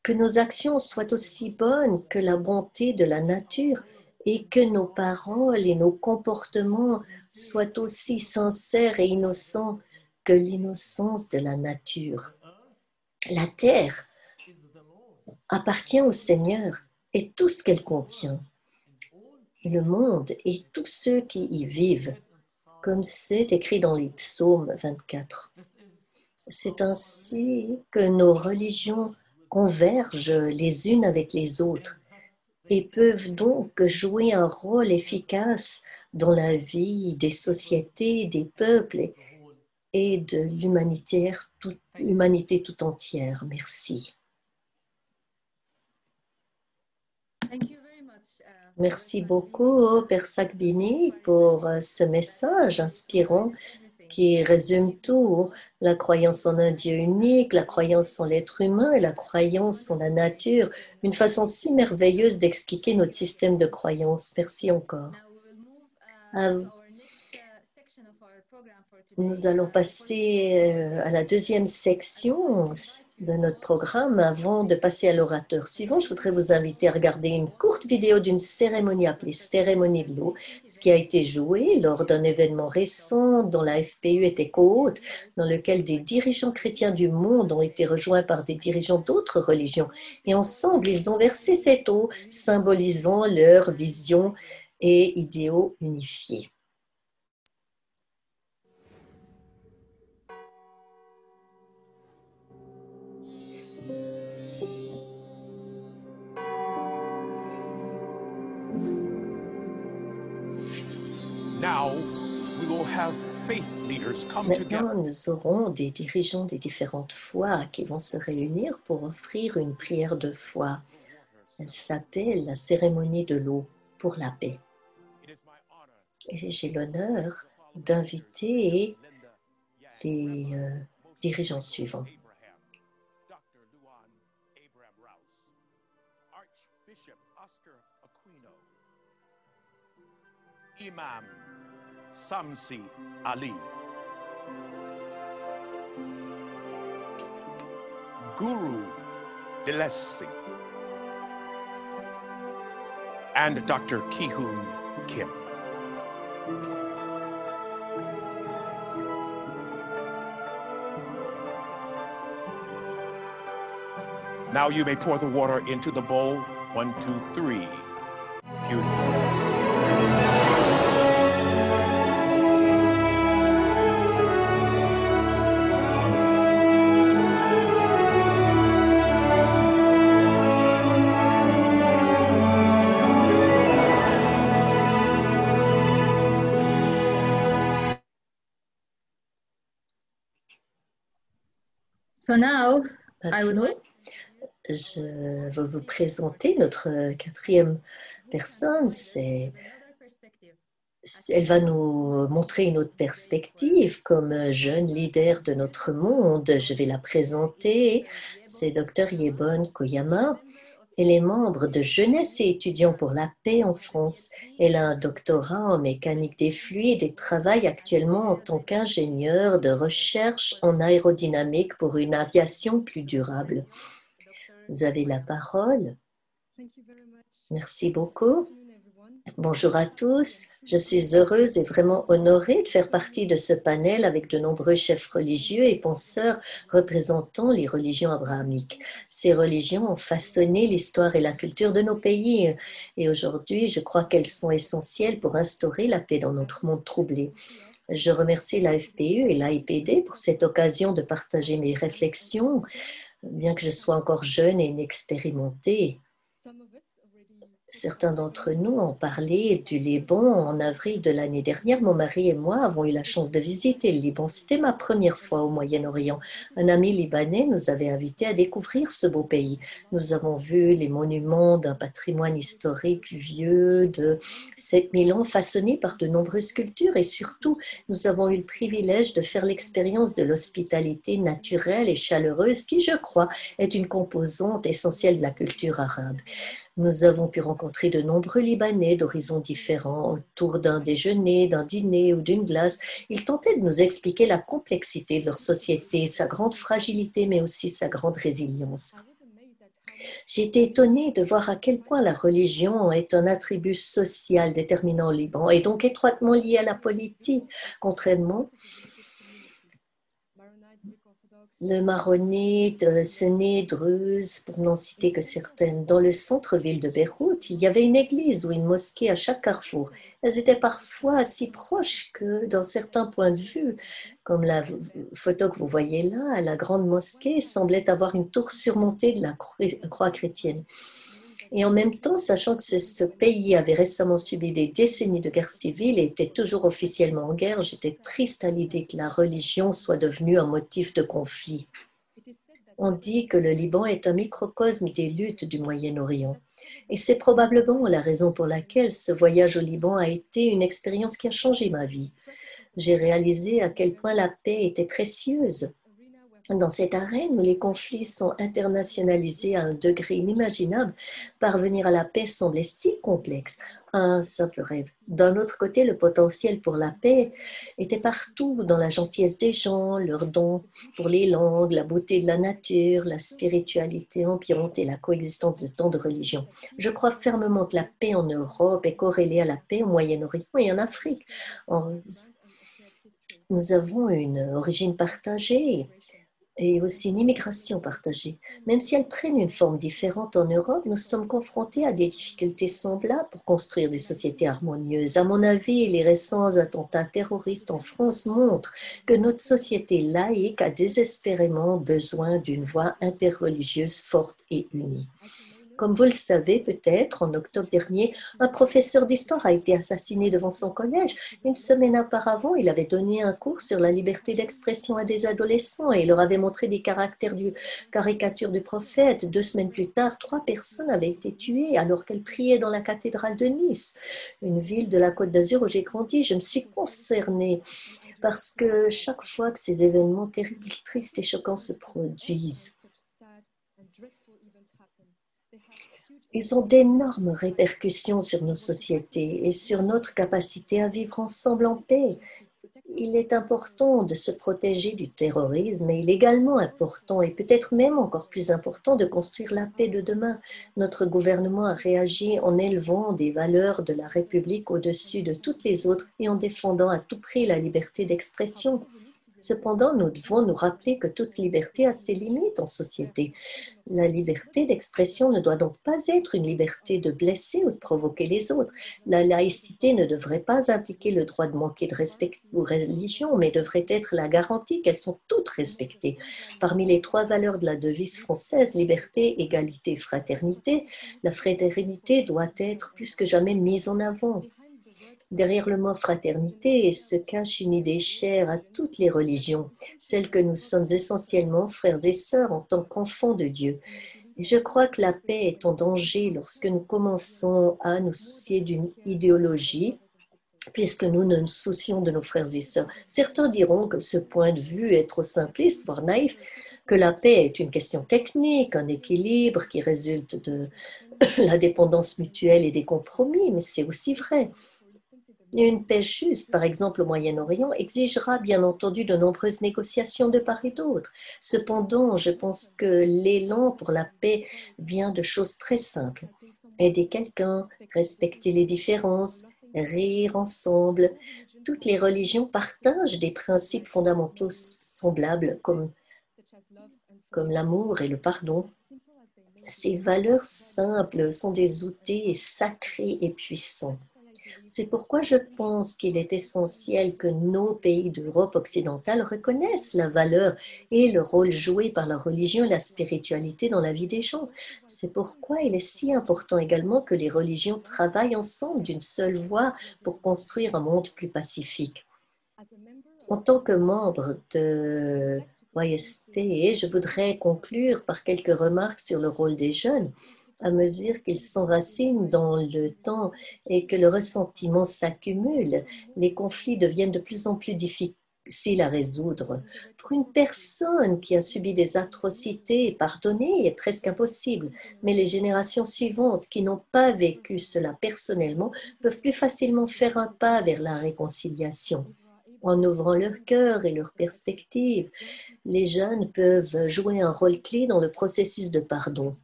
que nos actions soient aussi bonnes que la bonté de la nature et que nos paroles et nos comportements soient aussi sincères et innocents que l'innocence de la nature. La terre appartient au Seigneur et tout ce qu'elle contient, le monde et tous ceux qui y vivent, comme c'est écrit dans les psaumes 24. C'est ainsi que nos religions convergent les unes avec les autres et peuvent donc jouer un rôle efficace dans la vie des sociétés, des peuples et de l'humanité tout entière. Merci. Merci beaucoup, Père Sakbini, pour ce message inspirant qui résume tout, la croyance en un Dieu unique, la croyance en l'être humain et la croyance en la nature, une façon si merveilleuse d'expliquer notre système de croyance. Merci encore. Nous allons passer à la deuxième section de notre programme. Avant de passer à l'orateur suivant, je voudrais vous inviter à regarder une courte vidéo d'une cérémonie appelée Cérémonie de l'eau, ce qui a été joué lors d'un événement récent dont la FPU était co-hôte, dans lequel des dirigeants chrétiens du monde ont été rejoints par des dirigeants d'autres religions. Et ensemble, ils ont versé cette eau, symbolisant leur vision et idéaux unifiés. Maintenant, nous aurons des dirigeants des différentes foi qui vont se réunir pour offrir une prière de foi. Elle s'appelle la cérémonie de l'eau pour la paix. Et j'ai l'honneur d'inviter les dirigeants suivants. Imam Samsi Ali, Guru Delesi, and Dr. Ki-Hoon Kim. Now you may pour the water into the bowl. 1, 2, 3. Beautiful. So now, Maintenant, je veux vous présenter notre quatrième personne. Elle va nous montrer une autre perspective comme jeune leader de notre monde. Je vais la présenter. C'est Dr Yebon Koyama. Elle est membre de Jeunesse et étudiants pour la paix en France. Elle a un doctorat en mécanique des fluides et travaille actuellement en tant qu'ingénieure de recherche en aérodynamique pour une aviation plus durable. Vous avez la parole. Merci beaucoup. Bonjour à tous. Je suis heureuse et vraiment honorée de faire partie de ce panel avec de nombreux chefs religieux et penseurs représentant les religions abrahamiques. Ces religions ont façonné l'histoire et la culture de nos pays et aujourd'hui, je crois qu'elles sont essentielles pour instaurer la paix dans notre monde troublé. Je remercie l'AFPU et l'AIPD pour cette occasion de partager mes réflexions, bien que je sois encore jeune et inexpérimentée. Certains d'entre nous ont parlé du Liban en avril de l'année dernière. Mon mari et moi avons eu la chance de visiter le Liban. C'était ma première fois au Moyen-Orient. Un ami libanais nous avait invités à découvrir ce beau pays. Nous avons vu les monuments d'un patrimoine historique vieux de 7000 ans façonnés par de nombreuses cultures et surtout, nous avons eu le privilège de faire l'expérience de l'hospitalité naturelle et chaleureuse qui, je crois, est une composante essentielle de la culture arabe. Nous avons pu rencontrer de nombreux Libanais d'horizons différents autour d'un déjeuner, d'un dîner ou d'une glace. Ils tentaient de nous expliquer la complexité de leur société, sa grande fragilité, mais aussi sa grande résilience. J'ai été étonnée de voir à quel point la religion est un attribut social déterminant au Liban et donc étroitement lié à la politique, contrairement le maronite, sunni, druze, pour n'en citer que certaines. Dans le centre-ville de Beyrouth, il y avait une église ou une mosquée à chaque carrefour. Elles étaient parfois si proches que, dans certains points de vue, comme la photo que vous voyez là, la grande mosquée semblait avoir une tour surmontée de la croix chrétienne. Et en même temps, sachant que ce pays avait récemment subi des décennies de guerre civile et était toujours officiellement en guerre, j'étais triste à l'idée que la religion soit devenue un motif de conflit. On dit que le Liban est un microcosme des luttes du Moyen-Orient. Et c'est probablement la raison pour laquelle ce voyage au Liban a été une expérience qui a changé ma vie. J'ai réalisé à quel point la paix était précieuse. Dans cette arène où les conflits sont internationalisés à un degré inimaginable, parvenir à la paix semblait si complexe, un simple rêve. D'un autre côté, le potentiel pour la paix était partout, dans la gentillesse des gens, leurs dons pour les langues, la beauté de la nature, la spiritualité ambiante et la coexistence de tant de religions. Je crois fermement que la paix en Europe est corrélée à la paix au Moyen-Orient et en Afrique. Nous avons une origine partagée et aussi une immigration partagée. Même si elles prennent une forme différente en Europe, nous sommes confrontés à des difficultés semblables pour construire des sociétés harmonieuses. À mon avis, les récents attentats terroristes en France montrent que notre société laïque a désespérément besoin d'une voix interreligieuse forte et unie. Comme vous le savez peut-être, en octobre dernier, un professeur d'histoire a été assassiné devant son collège. Une semaine auparavant, il avait donné un cours sur la liberté d'expression à des adolescents et il leur avait montré des caricatures du prophète. 2 semaines plus tard, 3 personnes avaient été tuées alors qu'elles priaient dans la cathédrale de Nice, une ville de la Côte d'Azur où j'ai grandi. Je me suis concernée parce que chaque fois que ces événements terribles, tristes et choquants se produisent, ils ont d'énormes répercussions sur nos sociétés et sur notre capacité à vivre ensemble en paix. Il est important de se protéger du terrorisme et il est également important et peut-être même encore plus important de construire la paix de demain. Notre gouvernement a réagi en élevant des valeurs de la République au-dessus de toutes les autres et en défendant à tout prix la liberté d'expression. Cependant, nous devons nous rappeler que toute liberté a ses limites en société. La liberté d'expression ne doit donc pas être une liberté de blesser ou de provoquer les autres. La laïcité ne devrait pas impliquer le droit de manquer de respect aux religions, mais devrait être la garantie qu'elles sont toutes respectées. Parmi les 3 valeurs de la devise française, liberté, égalité, fraternité, la fraternité doit être plus que jamais mise en avant. Derrière le mot fraternité se cache une idée chère à toutes les religions, celle que nous sommes essentiellement frères et sœurs en tant qu'enfants de Dieu. Et je crois que la paix est en danger lorsque nous commençons à nous soucier d'une idéologie, puisque nous ne nous soucions de nos frères et sœurs. Certains diront que ce point de vue est trop simpliste, voire naïf, que la paix est une question technique, un équilibre qui résulte de la dépendance mutuelle et des compromis, mais c'est aussi vrai. Une paix juste, par exemple au Moyen-Orient, exigera bien entendu de nombreuses négociations de part et d'autre. Cependant, je pense que l'élan pour la paix vient de choses très simples. Aider quelqu'un, respecter les différences, rire ensemble. Toutes les religions partagent des principes fondamentaux semblables comme l'amour et le pardon. Ces valeurs simples sont des outils sacrés et puissants. C'est pourquoi je pense qu'il est essentiel que nos pays d'Europe occidentale reconnaissent la valeur et le rôle joué par la religion et la spiritualité dans la vie des gens. C'est pourquoi il est si important également que les religions travaillent ensemble d'une seule voix pour construire un monde plus pacifique. En tant que membre de YSP, je voudrais conclure par quelques remarques sur le rôle des jeunes. À mesure qu'ils s'enracinent dans le temps et que le ressentiment s'accumule, les conflits deviennent de plus en plus difficiles à résoudre. Pour une personne qui a subi des atrocités, pardonner est presque impossible, mais les générations suivantes qui n'ont pas vécu cela personnellement peuvent plus facilement faire un pas vers la réconciliation. En ouvrant leur cœur et leur perspective, les jeunes peuvent jouer un rôle clé dans le processus de pardon.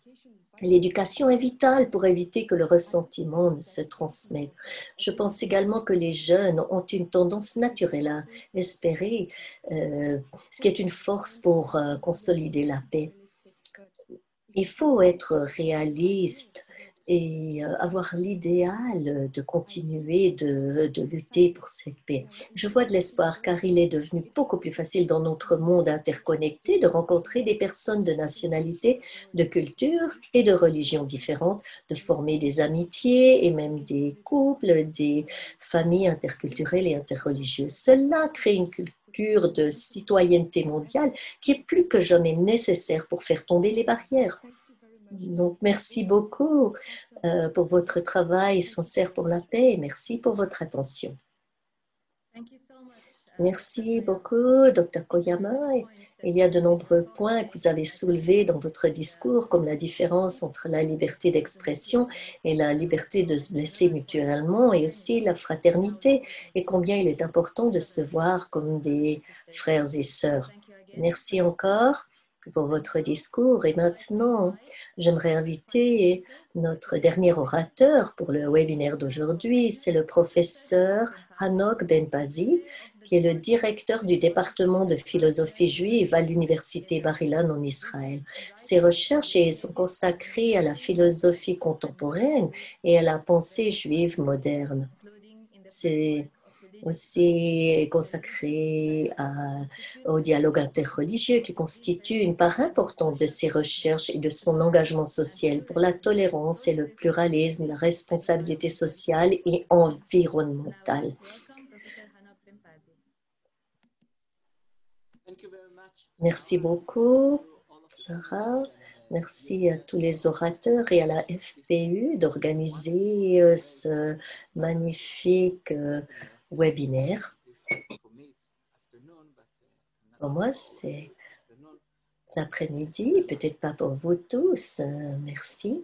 L'éducation est vitale pour éviter que le ressentiment ne se transmette. Je pense également que les jeunes ont une tendance naturelle à espérer, ce qui est une force pour consolider la paix. Il faut être réaliste et avoir l'idéal de continuer de lutter pour cette paix. Je vois de l'espoir car il est devenu beaucoup plus facile dans notre monde interconnecté de rencontrer des personnes de nationalités, de cultures et de religions différentes, de former des amitiés et même des couples, des familles interculturelles et interreligieuses. Cela crée une culture de citoyenneté mondiale qui est plus que jamais nécessaire pour faire tomber les barrières. Donc, merci beaucoup pour votre travail sincère pour la paix et merci pour votre attention. Merci beaucoup, Dr. Koyama. Il y a de nombreux points que vous avez soulevés dans votre discours, comme la différence entre la liberté d'expression et la liberté de se blesser mutuellement, et aussi la fraternité, et combien il est important de se voir comme des frères et sœurs. Merci encore pour votre discours. Et maintenant, j'aimerais inviter notre dernier orateur pour le webinaire d'aujourd'hui. C'est le professeur Hanok Benpazi, qui est le directeur du département de philosophie juive à l'université Bar-Ilan en Israël. Ses recherches sont consacrées à la philosophie contemporaine et à la pensée juive moderne. aussi consacré au dialogue interreligieux qui constitue une part importante de ses recherches et de son engagement social pour la tolérance et le pluralisme, la responsabilité sociale et environnementale. Merci beaucoup, Sarah. Merci à tous les orateurs et à la FPU d'organiser ce magnifique webinaire. Pour moi, c'est l'après-midi, peut-être pas pour vous tous. Merci.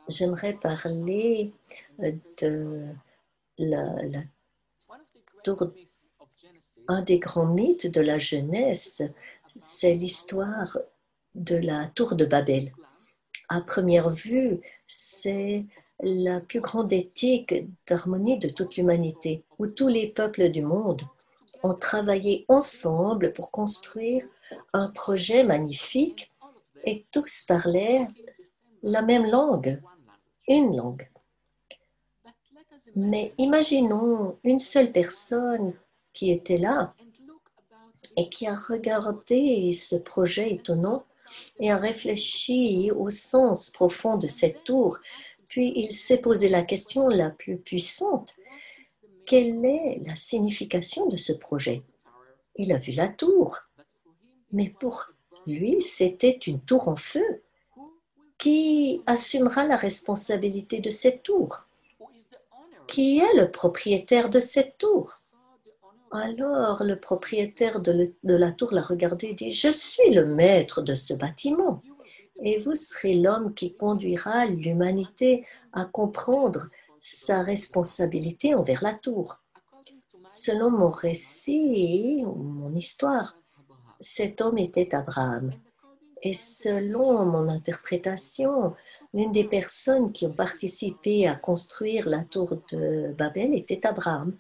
J'aimerais parler de la tour. Un des grands mythes de la Genèse, c'est l'histoire de la tour de Babel. À première vue, c'est la plus grande éthique d'harmonie de toute l'humanité, où tous les peuples du monde ont travaillé ensemble pour construire un projet magnifique et tous parlaient la même langue, une langue. Mais imaginons une seule personne qui était là et qui a regardé ce projet étonnant et a réfléchi au sens profond de cette tour. Puis il s'est posé la question la plus puissante. Quelle est la signification de ce projet? Il a vu la tour, mais pour lui, c'était une tour en feu. Qui assumera la responsabilité de cette tour? Qui est le propriétaire de cette tour? Alors le propriétaire de la tour l'a regardé et dit « Je suis le maître de ce bâtiment et vous serez l'homme qui conduira l'humanité à comprendre sa responsabilité envers la tour. » Selon mon récit ou mon histoire, cet homme était Abraham. Et selon mon interprétation, l'une des personnes qui ont participé à construire la tour de Babel était Abraham.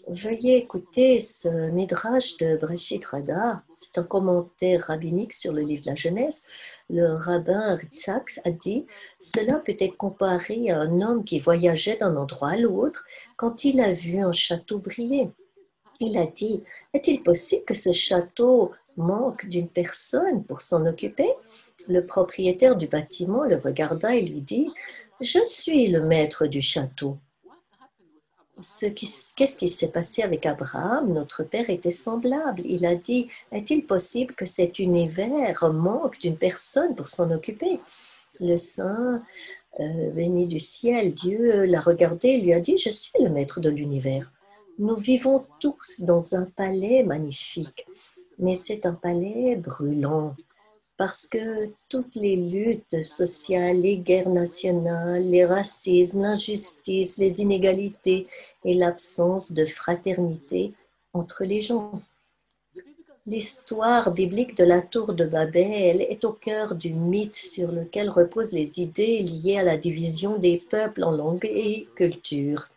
Veuillez écouter ce midrash de Breshit Rada. C'est un commentaire rabbinique sur le livre de la Genèse. Le rabbin Ritzhak a dit « Cela peut être comparé à un homme qui voyageait d'un endroit à l'autre quand il a vu un château briller. Il a dit « Est-il possible que ce château manque d'une personne pour s'en occuper ?» Le propriétaire du bâtiment le regarda et lui dit « Je suis le maître du château. » Qu'est-ce qui s'est passé avec Abraham? Notre père était semblable. Il a dit, est-il possible que cet univers manque d'une personne pour s'en occuper? Le Saint, béni du ciel, Dieu l'a regardé et lui a dit, je suis le maître de l'univers. Nous vivons tous dans un palais magnifique, mais c'est un palais brûlant. Parce que toutes les luttes sociales, les guerres nationales, les racismes, l'injustice, les inégalités et l'absence de fraternité entre les gens. L'histoire biblique de la tour de Babel est au cœur du mythe sur lequel reposent les idées liées à la division des peuples en langue et culture.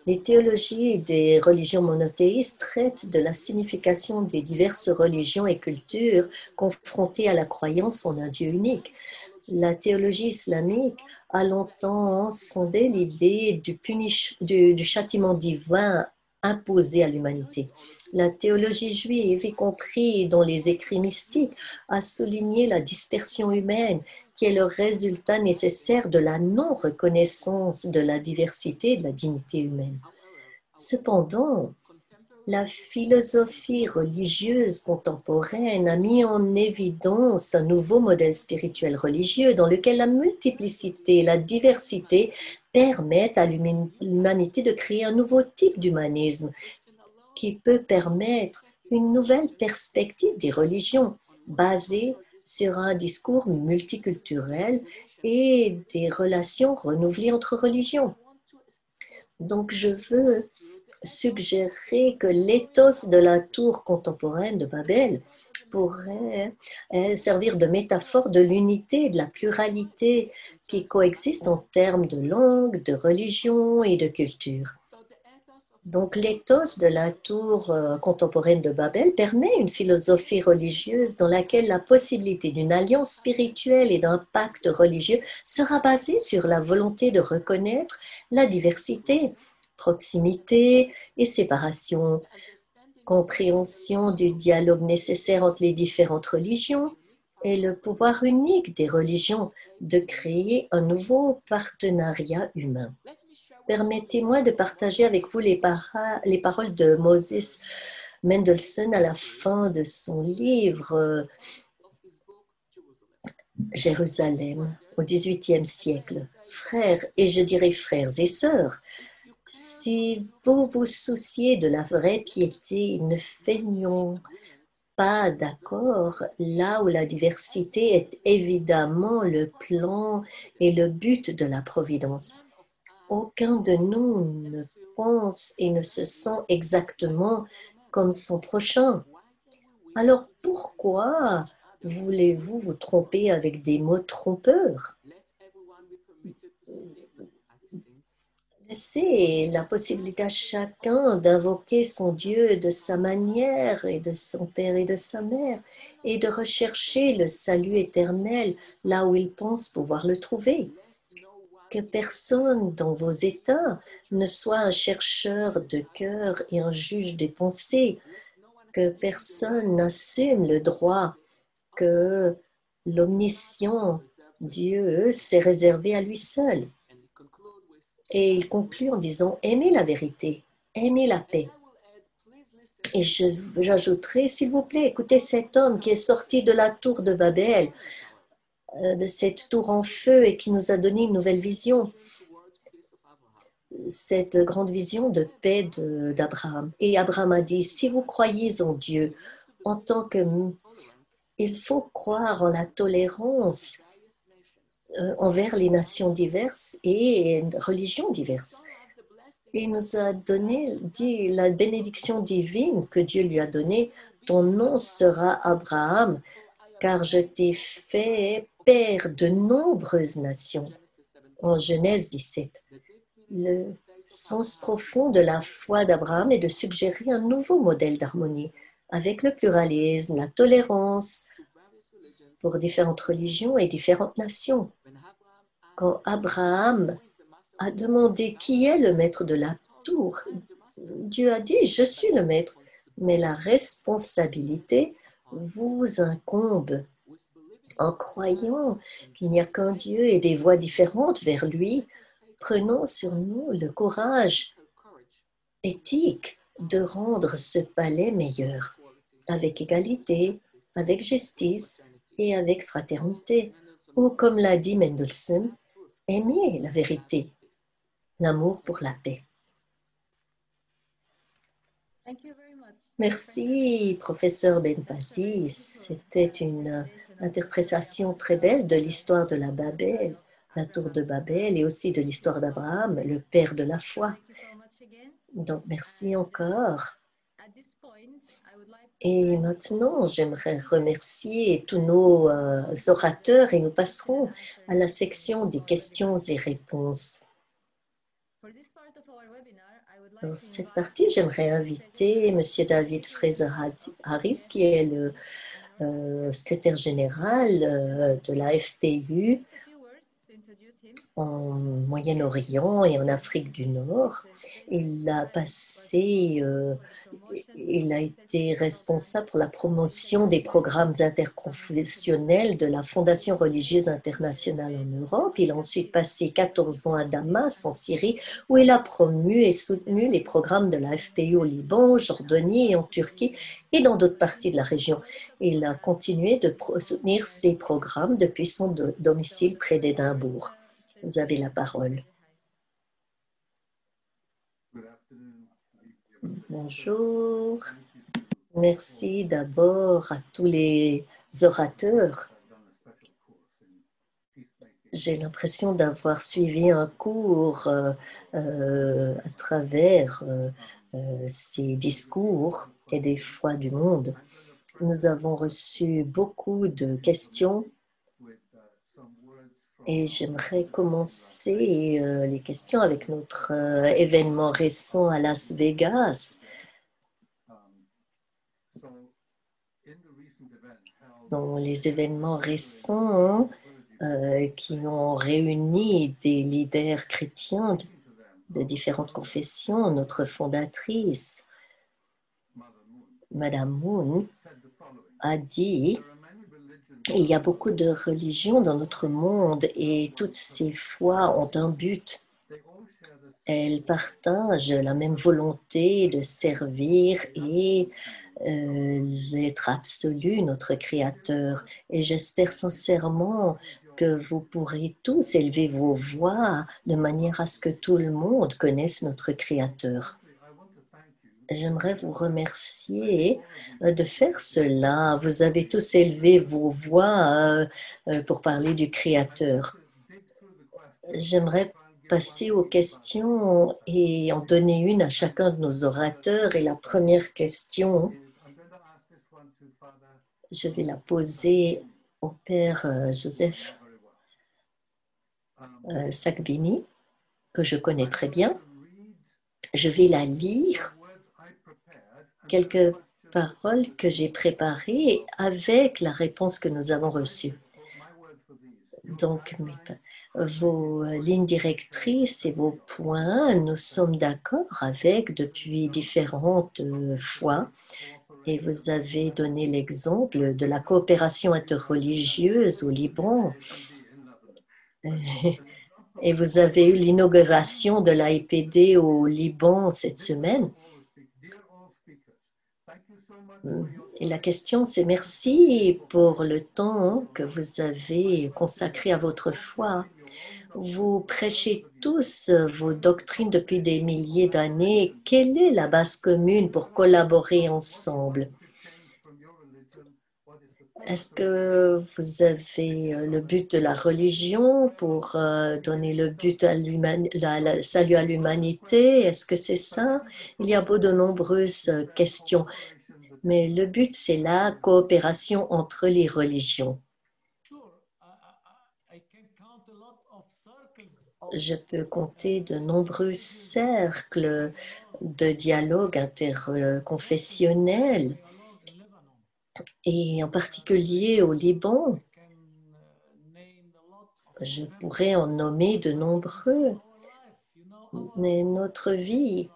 Les théologies des religions monothéistes traitent de la signification des diverses religions et cultures confrontées à la croyance en un Dieu unique. La théologie islamique a longtemps sondé l'idée du châtiment divin imposé à l'humanité. La théologie juive, y compris dans les écrits mystiques, a souligné la dispersion humaine qui est le résultat nécessaire de la non-reconnaissance de la diversité et de la dignité humaine. Cependant, la philosophie religieuse contemporaine a mis en évidence un nouveau modèle spirituel religieux dans lequel la multiplicité et la diversité permettent à l'humanité de créer un nouveau type d'humanisme qui peut permettre une nouvelle perspective des religions basée sur un discours multiculturel et des relations renouvelées entre religions. Donc, je veux suggérer que l'éthos de la tour contemporaine de Babel pourrait servir de métaphore de l'unité et de la pluralité qui coexistent en termes de langue, de religion et de culture. Donc, l'éthos de la tour contemporaine de Babel permet une philosophie religieuse dans laquelle la possibilité d'une alliance spirituelle et d'un pacte religieux sera basée sur la volonté de reconnaître la diversité, proximité et séparation, compréhension du dialogue nécessaire entre les différentes religions et le pouvoir unique des religions de créer un nouveau partenariat humain. Permettez-moi de partager avec vous les paroles de Moses Mendelssohn à la fin de son livre Jérusalem au XVIIIe siècle. Frères, et je dirais frères et sœurs, si vous vous souciez de la vraie piété, ne feignons pas d'accord là où la diversité est évidemment le plan et le but de la providence. Aucun de nous ne pense et ne se sent exactement comme son prochain. Alors pourquoi voulez-vous vous tromper avec des mots trompeurs? Laissez la possibilité à chacun d'invoquer son Dieu de sa manière et de son père et de sa mère et de rechercher le salut éternel là où il pense pouvoir le trouver. Que personne dans vos états ne soit un chercheur de cœur et un juge des pensées, que personne n'assume le droit que l'omniscient Dieu s'est réservé à lui seul. Et il conclut en disant « Aimez la vérité, aimez la paix ». Et j'ajouterai, s'il vous plaît, écoutez cet homme qui est sorti de la tour de Babel, de cette tour en feu et qui nous a donné une nouvelle vision, cette grande vision de paix d'Abraham. Et Abraham a dit, si vous croyez en Dieu, en tant que... Il faut croire en la tolérance envers les nations diverses et religions diverses. Et il nous a dit la bénédiction divine que Dieu lui a donnée, ton nom sera Abraham, car je t'ai fait père de nombreuses nations. En Genèse 17. Le sens profond de la foi d'Abraham est de suggérer un nouveau modèle d'harmonie avec le pluralisme, la tolérance pour différentes religions et différentes nations. Quand Abraham a demandé qui est le maître de la tour, Dieu a dit, je suis le maître, mais la responsabilité vous incombe. En croyant qu'il n'y a qu'un Dieu et des voies différentes vers lui, prenons sur nous le courage éthique de rendre ce palais meilleur, avec égalité, avec justice et avec fraternité, ou comme l'a dit Mendelssohn, aimer la vérité, l'amour pour la paix. Merci, professeur Benpazi. C'était une interprétation très belle de l'histoire de la tour de Babel, et aussi de l'histoire d'Abraham, le père de la foi. Donc, merci encore. Et maintenant, j'aimerais remercier tous nos orateurs et nous passerons à la section des questions et réponses. Dans cette partie, j'aimerais inviter M. David Fraser-Harris, qui est le secrétaire général de la FPU en Moyen-Orient et en Afrique du Nord. Il a été responsable pour la promotion des programmes interconfessionnels de la Fondation religieuse internationale en Europe. Il a ensuite passé 14 ans à Damas, en Syrie, où il a promu et soutenu les programmes de la FPU au Liban, en Jordanie et en Turquie et dans d'autres parties de la région. Il a continué de soutenir ces programmes depuis son domicile près d'Édimbourg. Vous avez la parole. Bonjour. Merci d'abord à tous les orateurs. J'ai l'impression d'avoir suivi un cours à travers ces discours et des foi du monde. Nous avons reçu beaucoup de questions Et j'aimerais commencer les questions avec notre événement récent à Las Vegas. Dans les événements récents qui ont réuni des leaders chrétiens de différentes confessions, notre fondatrice, Madame Moon, a dit: il y a beaucoup de religions dans notre monde et toutes ces foi ont un but. Elles partagent la même volonté de servir et l'être absolu, notre Créateur. Et j'espère sincèrement que vous pourrez tous élever vos voix de manière à ce que tout le monde connaisse notre Créateur. J'aimerais vous remercier de faire cela. Vous avez tous élevé vos voix pour parler du Créateur. J'aimerais passer aux questions et en donner une à chacun de nos orateurs. Et la première question, je vais la poser au Père Joseph Sakbini, que je connais très bien. Je vais la lire, quelques paroles que j'ai préparées avec la réponse que nous avons reçue. Donc, vos lignes directrices et vos points, nous sommes d'accord avec depuis différentes fois. Et vous avez donné l'exemple de la coopération interreligieuse au Liban. Et vous avez eu l'inauguration de l'AIPD au Liban cette semaine. Et la question, c'est merci pour le temps que vous avez consacré à votre foi. Vous prêchez tous vos doctrines depuis des milliers d'années. Quelle est la base commune pour collaborer ensemble? Est-ce que vous avez le but de la religion pour donner le but à le salut à l'humanité? Est-ce que c'est ça? Il y a de nombreuses questions, mais le but, c'est la coopération entre les religions. Je peux compter de nombreux cercles de dialogue interconfessionnel, et en particulier au Liban. Je pourrais en nommer de nombreux. Mais notre vie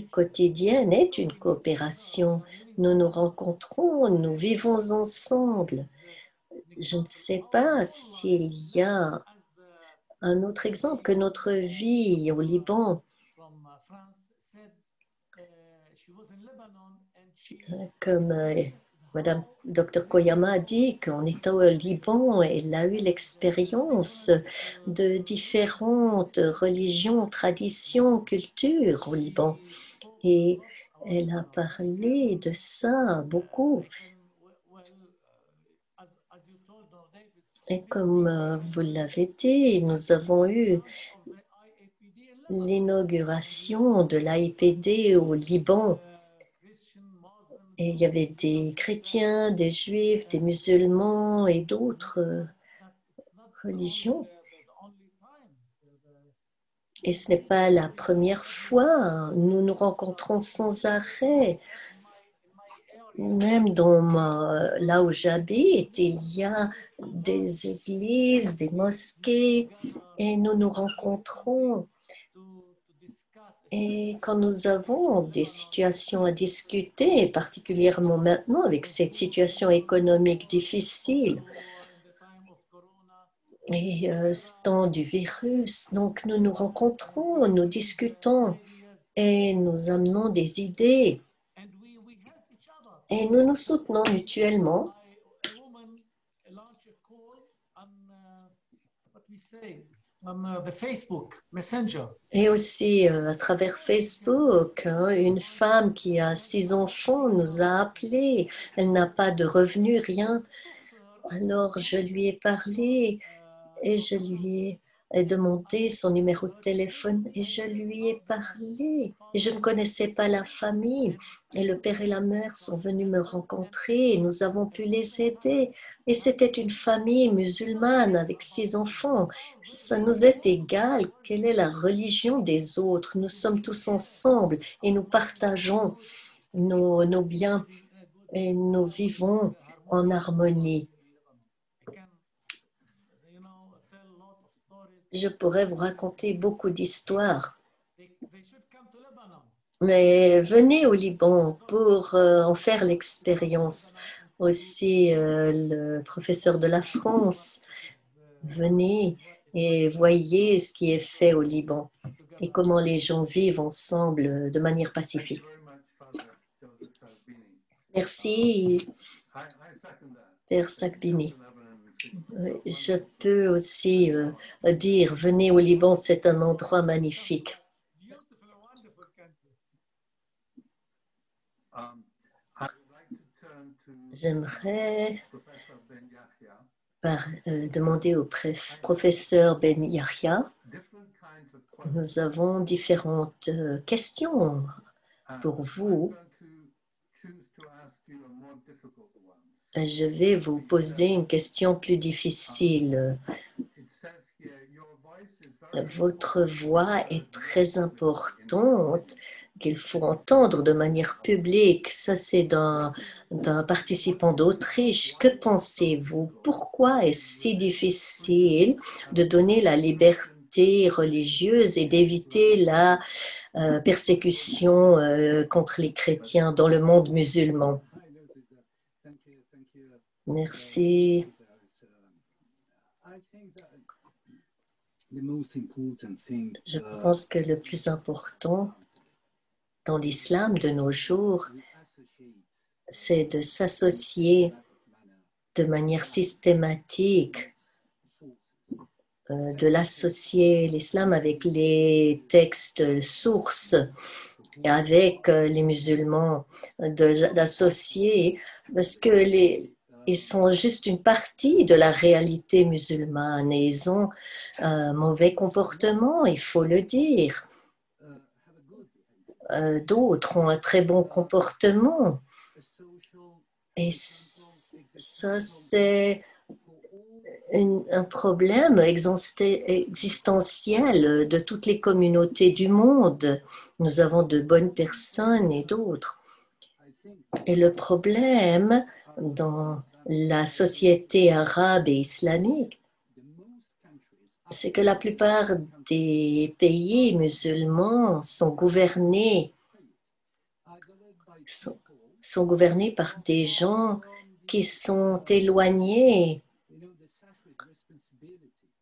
quotidienne est une coopération. Nous nous rencontrons, nous vivons ensemble. Je ne sais pas s'il y a un autre exemple que notre vie au Liban. Comme Madame Dr Koyama a dit, qu'on était au Liban, elle a eu l'expérience de différentes religions, traditions, cultures au Liban. Et elle a parlé de ça beaucoup. Et comme vous l'avez dit, nous avons eu l'inauguration de l'AIPD au Liban. Et il y avait des chrétiens, des juifs, des musulmans et d'autres religions. Et ce n'est pas la première fois, nous nous rencontrons sans arrêt. Même là où j'habite, il y a des églises, des mosquées, et nous nous rencontrons. Et quand nous avons des situations à discuter, particulièrement maintenant avec cette situation économique difficile et ce temps du virus, donc nous nous rencontrons, nous discutons et nous amenons des idées et nous nous soutenons mutuellement. Et aussi à travers Facebook, une femme qui a 6 enfants nous a appelés. Elle n'a pas de revenus, rien. Alors je lui ai parlé et je lui ai demandé son numéro de téléphone et je lui ai parlé. Et je ne connaissais pas la famille. Et le père et la mère sont venus me rencontrer et nous avons pu les aider. Et c'était une famille musulmane avec 6 enfants. Ça nous est égal quelle est la religion des autres. Nous sommes tous ensemble et nous partageons nos biens et nous vivons en harmonie. Je pourrais vous raconter beaucoup d'histoires, mais venez au Liban pour en faire l'expérience. Aussi, le professeur de la France, venez et voyez ce qui est fait au Liban et comment les gens vivent ensemble de manière pacifique. Merci, Père Sakbini. Je peux aussi dire, venez au Liban, c'est un endroit magnifique. J'aimerais demander au professeur Ben Yahya. Nous avons différentes questions pour vous. Je vais vous poser une question plus difficile. Votre voix est très importante, qu'il faut entendre de manière publique. Ça, c'est d'un participant d'Autriche. Que pensez-vous? Pourquoi est-ce si difficile de donner la liberté religieuse et d'éviter la persécution contre les chrétiens dans le monde musulman? Merci. Je pense que le plus important dans l'islam de nos jours, c'est de s'associer de manière systématique, de l'associer l'islam avec les textes sources et avec les musulmans, d'associer, parce que ils sont juste une partie de la réalité musulmane et ils ont un mauvais comportement, il faut le dire. D'autres ont un très bon comportement. Et ça, c'est un problème existentiel de toutes les communautés du monde. Nous avons de bonnes personnes et d'autres. Et le problème dans la société arabe et islamique, c'est que la plupart des pays musulmans sont gouvernés par des gens qui sont éloignés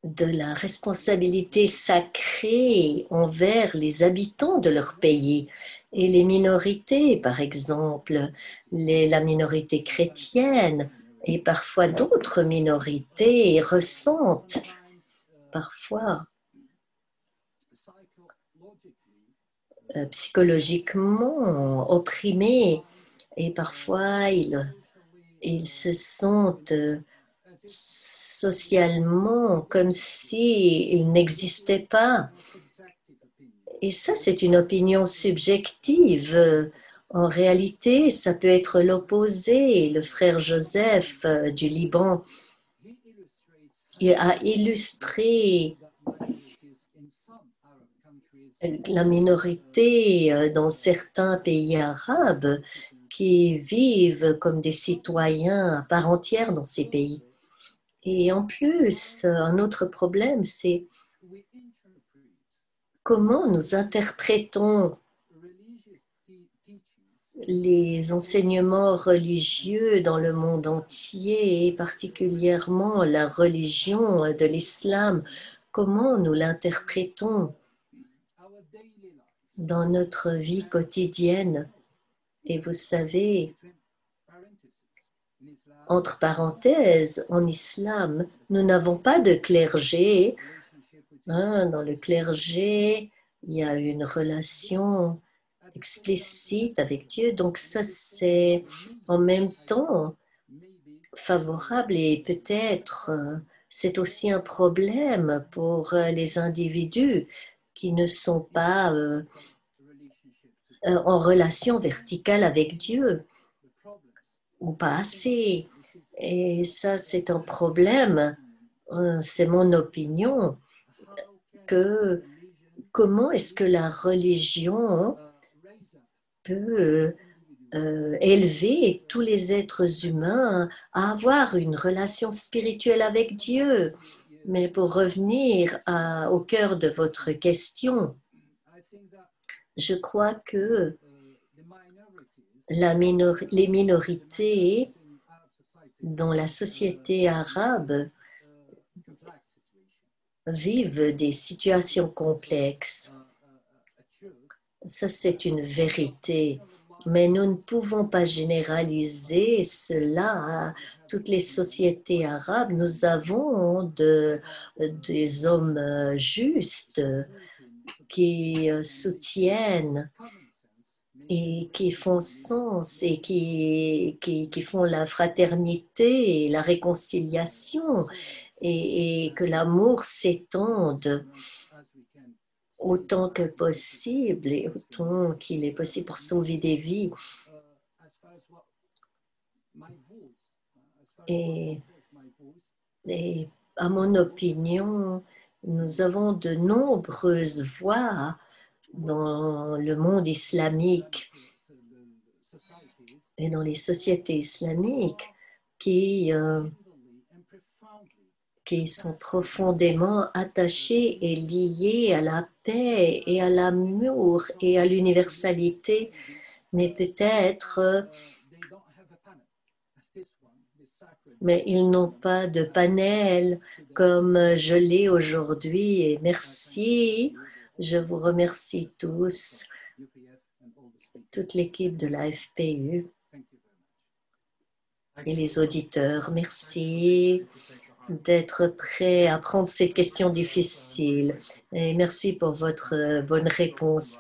de la responsabilité sacrée envers les habitants de leur pays. Et les minorités, par exemple, la minorité chrétienne et parfois d'autres minorités ressentent parfois psychologiquement opprimés et parfois ils se sentent socialement comme s'ils n'existaient pas. Et ça, c'est une opinion subjective. En réalité, ça peut être l'opposé. Le frère Joseph du Liban a illustré la minorité dans certains pays arabes qui vivent comme des citoyens à part entière dans ces pays. Et en plus, un autre problème, c'est comment nous interprétons les enseignements religieux dans le monde entier et particulièrement la religion de l'islam. Comment nous l'interprétons dans notre vie quotidienne? Et vous savez, entre parenthèses, en islam, nous n'avons pas de clergé. Dans le clergé, il y a une relation explicite avec Dieu. Donc ça, c'est en même temps favorable et peut-être c'est aussi un problème pour les individus qui ne sont pas en relation verticale avec Dieu ou pas assez. Et ça, c'est un problème, c'est mon opinion, que comment est-ce que la religion peut élever tous les êtres humains à avoir une relation spirituelle avec Dieu. Mais pour revenir au cœur de votre question, je crois que les minorités dans la société arabe vivent des situations complexes. Ça, c'est une vérité. Mais nous ne pouvons pas généraliser cela à toutes les sociétés arabes. Nous avons des hommes justes qui soutiennent et qui font sens et qui font la fraternité et la réconciliation et que l'amour s'étende autant que possible et autant qu'il est possible pour sauver des vies. Et à mon opinion, nous avons de nombreuses voix dans le monde islamique et dans les sociétés islamiques qui sont profondément attachées et liées à la paix et à l'amour et à l'universalité, mais peut-être mais ils n'ont pas de panel comme je l'ai aujourd'hui. Et merci, je vous remercie tous, toute l'équipe de la FPU et les auditeurs. Merci d'être prêts à prendre cette question difficile. Et merci pour votre bonne réponse.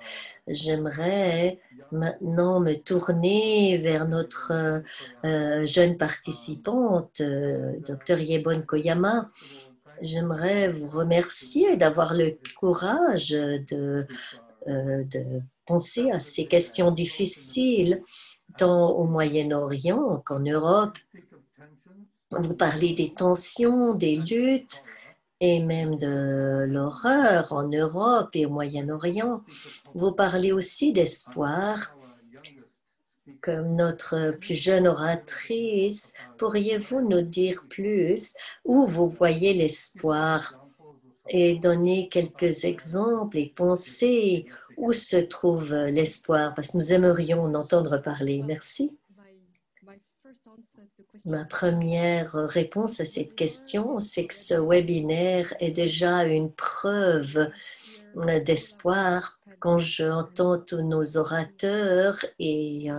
J'aimerais maintenant me tourner vers notre jeune participante, Dr Yebon Koyama. J'aimerais vous remercier d'avoir le courage de penser à ces questions difficiles, tant au Moyen-Orient qu'en Europe. Vous parlez des tensions, des luttes et même de l'horreur en Europe et au Moyen-Orient. Vous parlez aussi d'espoir. Comme notre plus jeune oratrice, pourriez-vous nous dire plus où vous voyez l'espoir et donner quelques exemples et penser où se trouve l'espoir, parce que nous aimerions en entendre parler. Merci. Ma première réponse à cette question, c'est que ce webinaire est déjà une preuve d'espoir quand j'entends tous nos orateurs et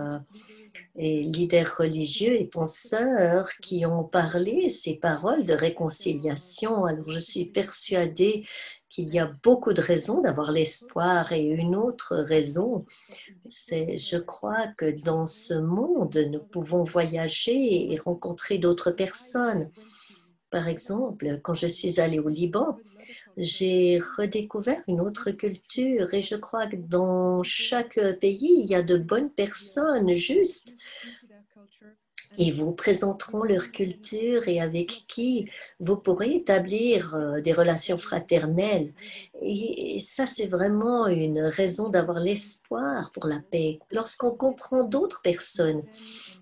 leaders religieux et penseurs qui ont parlé ces paroles de réconciliation. Alors je suis persuadée qu'il y a beaucoup de raisons d'avoir l'espoir et une autre raison, c'est je crois que dans ce monde, nous pouvons voyager et rencontrer d'autres personnes. Par exemple, quand je suis allée au Liban, j'ai redécouvert une autre culture et je crois que dans chaque pays, il y a de bonnes personnes justes qui vous présenteront leur culture et avec qui vous pourrez établir des relations fraternelles. Et ça, c'est vraiment une raison d'avoir l'espoir pour la paix. Lorsqu'on comprend d'autres personnes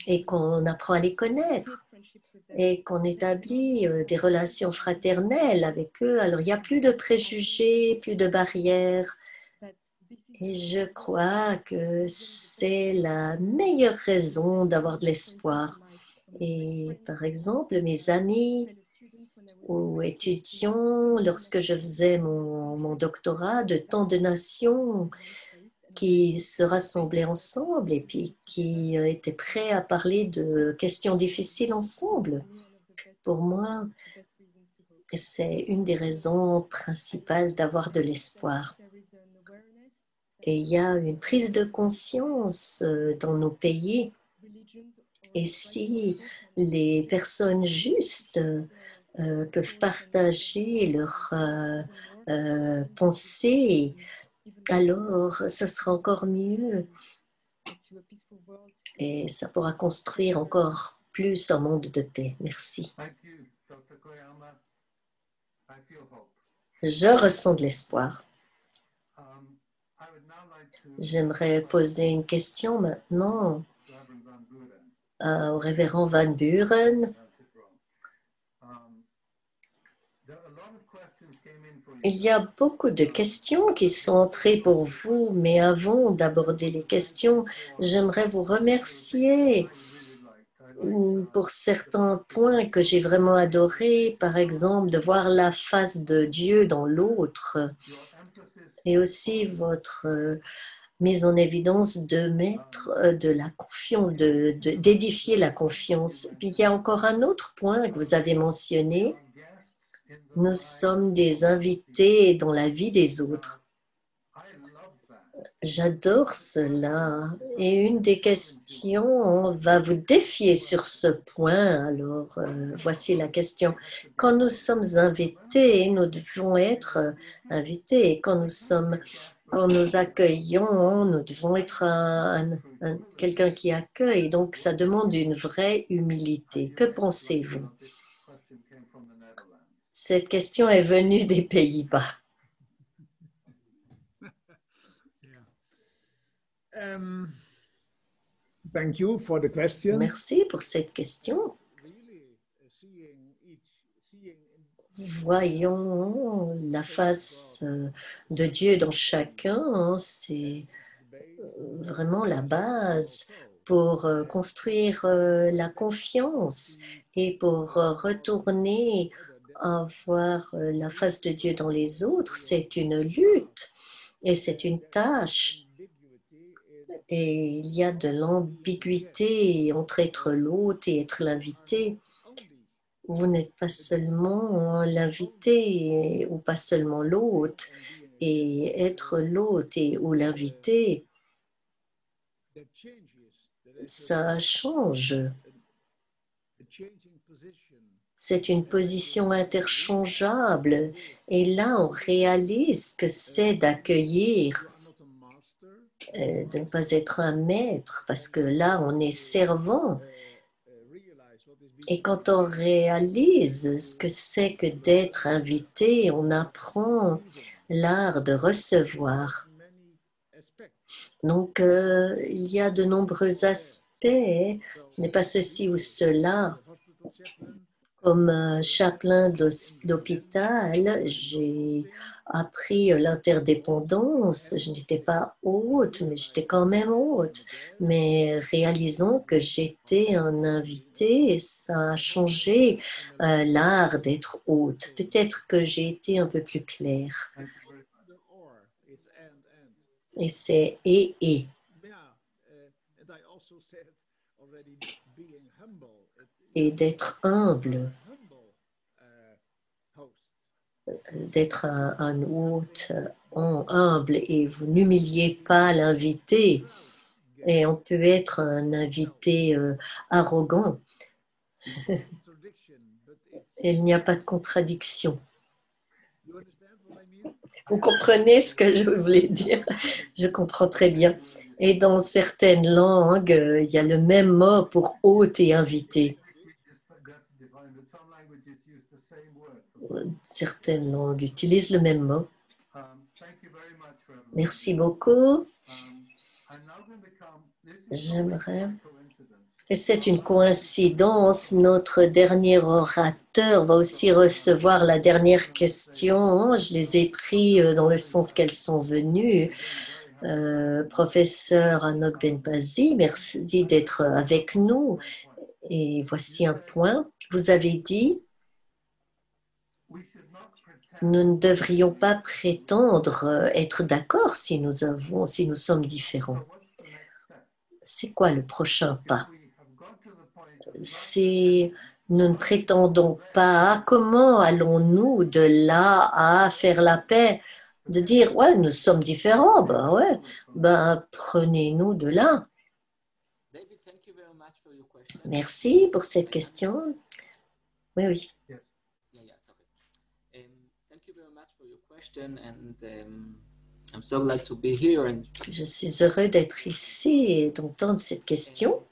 et qu'on apprend à les connaître, et qu'on établit des relations fraternelles avec eux, alors il n'y a plus de préjugés, plus de barrières. Et je crois que c'est la meilleure raison d'avoir de l'espoir. Et par exemple, mes amis ou étudiants, lorsque je faisais mon doctorat, de tant de nations qui se rassemblaient ensemble et puis qui étaient prêts à parler de questions difficiles ensemble. Pour moi, c'est une des raisons principales d'avoir de l'espoir. Et il y a une prise de conscience dans nos pays. Et si les personnes justes peuvent partager leurs pensées, alors ça sera encore mieux et ça pourra construire encore plus un monde de paix. Merci. Je ressens de l'espoir. J'aimerais poser une question maintenant au révérend Van Buren. Il y a beaucoup de questions qui sont entrées pour vous, mais avant d'aborder les questions, j'aimerais vous remercier pour certains points que j'ai vraiment adorés, par exemple de voir la face de Dieu dans l'autre, et aussi votre mise en évidence de mettre de la confiance, d'édifier la confiance. Puis il y a encore un autre point que vous avez mentionné. Nous sommes des invités dans la vie des autres. J'adore cela. Et une des questions va vous défier sur ce point. Alors, voici la question. Quand nous sommes invités, nous devons être invités. Quand nous accueillons, nous devons être quelqu'un qui accueille. Donc, ça demande une vraie humilité. Que pensez-vous? Cette question est venue des Pays-Bas. Thank you for the question. Merci pour cette question. Voyons la face de Dieu dans chacun, c'est vraiment la base pour construire la confiance et pour retourner à voir la face de Dieu dans les autres. C'est une lutte et c'est une tâche. Et il y a de l'ambiguïté entre être l'hôte et être l'invité. Vous n'êtes pas seulement l'invité ou pas seulement l'hôte. Et être l'hôte ou l'invité, ça change. C'est une position interchangeable. Et là, on réalise que c'est d'accueillir, de ne pas être un maître, parce que là, on est servant. Et quand on réalise ce que c'est que d'être invité, on apprend l'art de recevoir. Donc, il y a de nombreux aspects. Ce n'est pas ceci ou cela. Comme chapelain d'hôpital, j'ai appris l'interdépendance. Je n'étais pas haute, mais j'étais quand même haute. Mais réalisons que j'étais un invité, ça a changé l'art d'être haute. Peut-être que j'ai été un peu plus claire. Et c'est et. Et d'être humble, d'être un hôte humble et vous n'humiliez pas l'invité. Et on peut être un invité arrogant. Il n'y a pas de contradiction. Vous comprenez ce que je voulais dire? Je comprends très bien. Et dans certaines langues, il y a le même mot pour hôte et invité. Certaines langues utilisent le même mot. Merci beaucoup. J'aimerais. Et c'est une coïncidence, notre dernier orateur va aussi recevoir la dernière question. Je les ai pris dans le sens qu'elles sont venues. Professeur Anok Benpazi, merci d'être avec nous. Et voici un point. Vous avez dit nous ne devrions pas prétendre être d'accord si nous sommes différents. C'est quoi le prochain pas? Si nous ne prétendons pas, comment allons-nous de là à faire la paix? De dire, ouais, nous sommes différents, ben ouais, ben prenez-nous de là. Merci pour cette question. Oui, oui. question, and I'm so glad to be here. And Je suis heureux d'être ici et d'entendre cette question.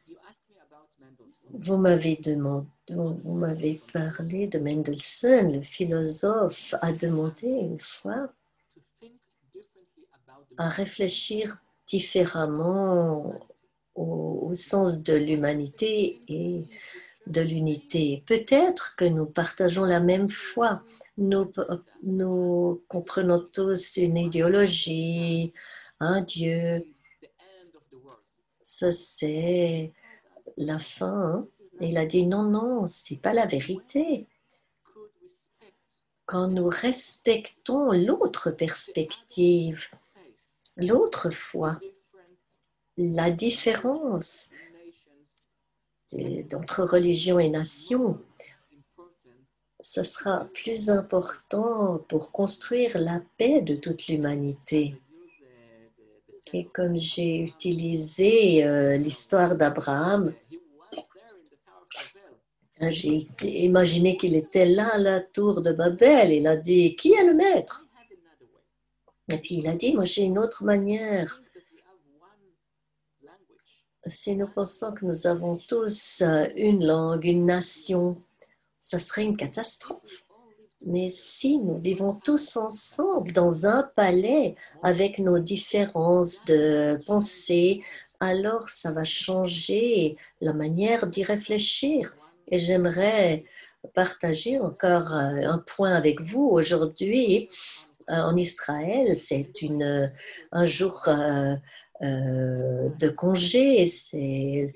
you asked me about Mendelssohn. Vous m'avez parlé de Mendelssohn, le philosophe a demandé une fois To think differently about the à réfléchir différemment au sens de l'humanité et de l'unité. Peut-être que nous partageons la même foi. Nous comprenons tous une idéologie, un Dieu. It's the end of the world. Ça, c'est la fin. Et il a dit non, non, c'est pas la vérité. Could respect Quand nous respectons l'autre perspective, face l'autre foi, different la différence nations entre religion et nation, important ça sera plus important pour construire la paix de toute l'humanité. to use the Et term comme j'ai utilisé l'histoire d'Abraham, he was there in the Tower of Babel. j'ai imaginé qu'il était là à la tour de Babel. Il a dit, qui est le maître? I have another way. Et puis il a dit, moi j'ai une autre manière. I think that we have one language. Si nous pensons que nous avons tous une langue, une nation, ça serait une catastrophe. Mais si nous vivons tous ensemble dans un palais avec nos différences de pensée, alors ça va changer la manière d'y réfléchir. Et j'aimerais partager encore un point avec vous. Aujourd'hui, en Israël, c'est un jour de congé, c'est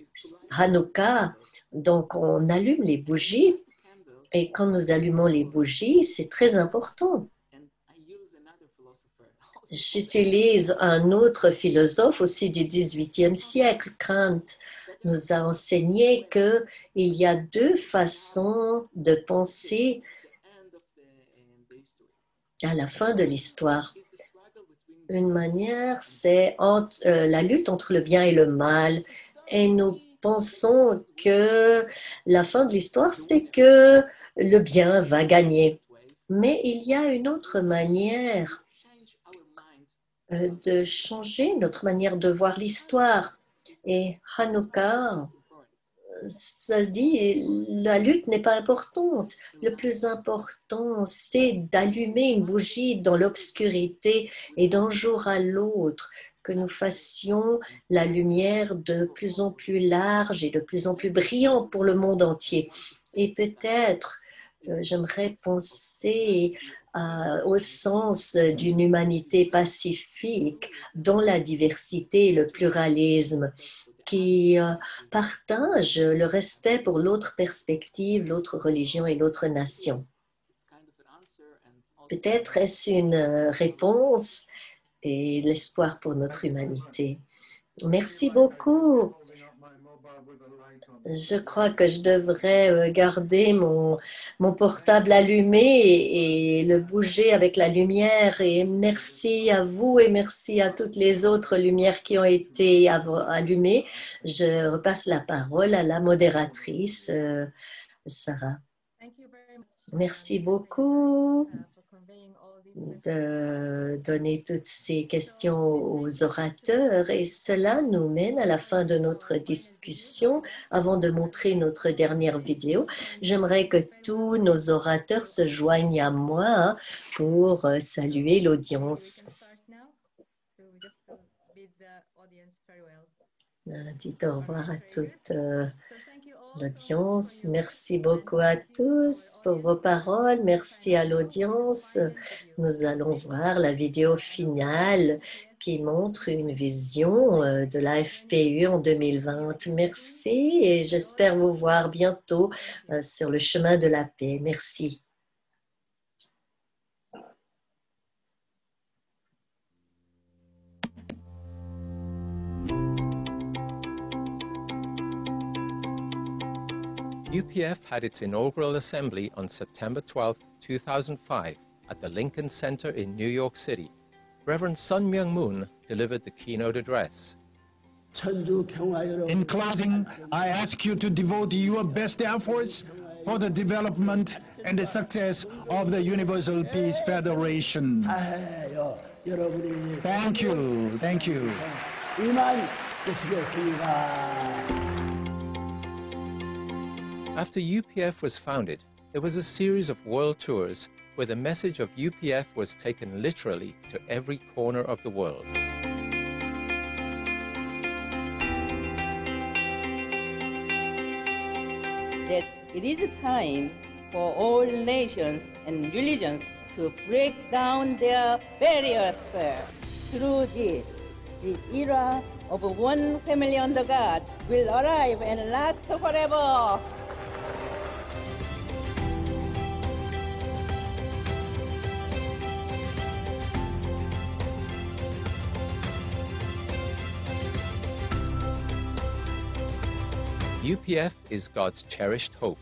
Hanouka, donc on allume les bougies. Candles, Et quand nous allumons les bougies, c'est très important. and I use another philosopher. J'utilise un autre philosophe aussi du XVIIIe siècle, Kant, nous a enseigné qu'il y a deux façons de penser The end of the history à la fin de l'histoire. is the struggle between Une manière, c'est la lutte entre le bien et le mal. Et nous pensons que la fin de l'histoire, c'est que le bien va gagner. ways Mais il y a une autre manière change our mind. de changer notre manière de voir l'histoire. Et Hanouka, Important. ça dit, la lutte n'est pas importante. Le plus important, c'est d'allumer une bougie dans l'obscurité et d'un jour à l'autre, que nous fassions la lumière de plus en plus large et de plus en plus brillante pour le monde entier. Et peut-être, j'aimerais penser au sens d'une humanité pacifique dans la diversité et le pluralisme, qui partage le respect pour l'autre perspective, l'autre religion et l'autre nation. It's kind of an answer and also Peut-être est-ce une réponse et l'espoir pour notre humanité. Merci beaucoup. Je crois que je devrais garder mon portable allumé et le bouger avec la lumière. Et merci à vous et merci à toutes les autres lumières qui ont été allumées. Je repasse la parole à la modératrice, Sarah. Thank you very much. Merci beaucoup For conveying all these de donner toutes ces questions aux orateurs et cela nous mène à la fin de notre discussion. Avant de montrer notre dernière vidéo, j'aimerais que tous nos orateurs se joignent à moi pour saluer l'audience. Dites au revoir à toute l'audience. Merci beaucoup à tous pour vos paroles. Merci à l'audience. Nous allons voir la vidéo finale qui montre une vision de la FPU en 2020. Merci et j'espère vous voir bientôt sur le chemin de la paix. Merci. UPF had its inaugural assembly on September 12, 2005 at the Lincoln Center in New York City. Reverend Sun Myung Moon delivered the keynote address. In closing, I ask you to devote your best efforts for the development and the success of the Universal Peace Federation. Thank you. Thank you. 이만 끝이겠습니다. After UPF was founded, there was a series of world tours where the message of UPF was taken literally to every corner of the world. That it is time for all nations and religions to break down their barriers. Through this, the era of one family under God will arrive and last forever. UPF is God's cherished hope.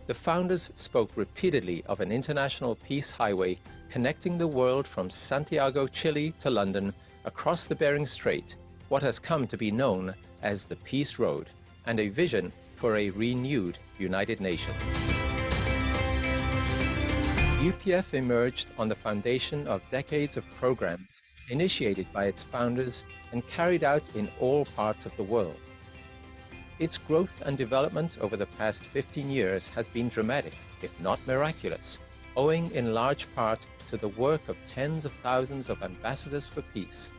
The founders spoke repeatedly of an international peace highway connecting the world from Santiago, Chile to London, across the Bering Strait, what has come to be known as the Peace Road, and a vision for a renewed United Nations. UPF emerged on the foundation of decades of programs initiated by its founders and carried out in all parts of the world. Its growth and development over the past 15 years has been dramatic, if not miraculous, owing in large part to the work of tens of thousands of ambassadors for peace,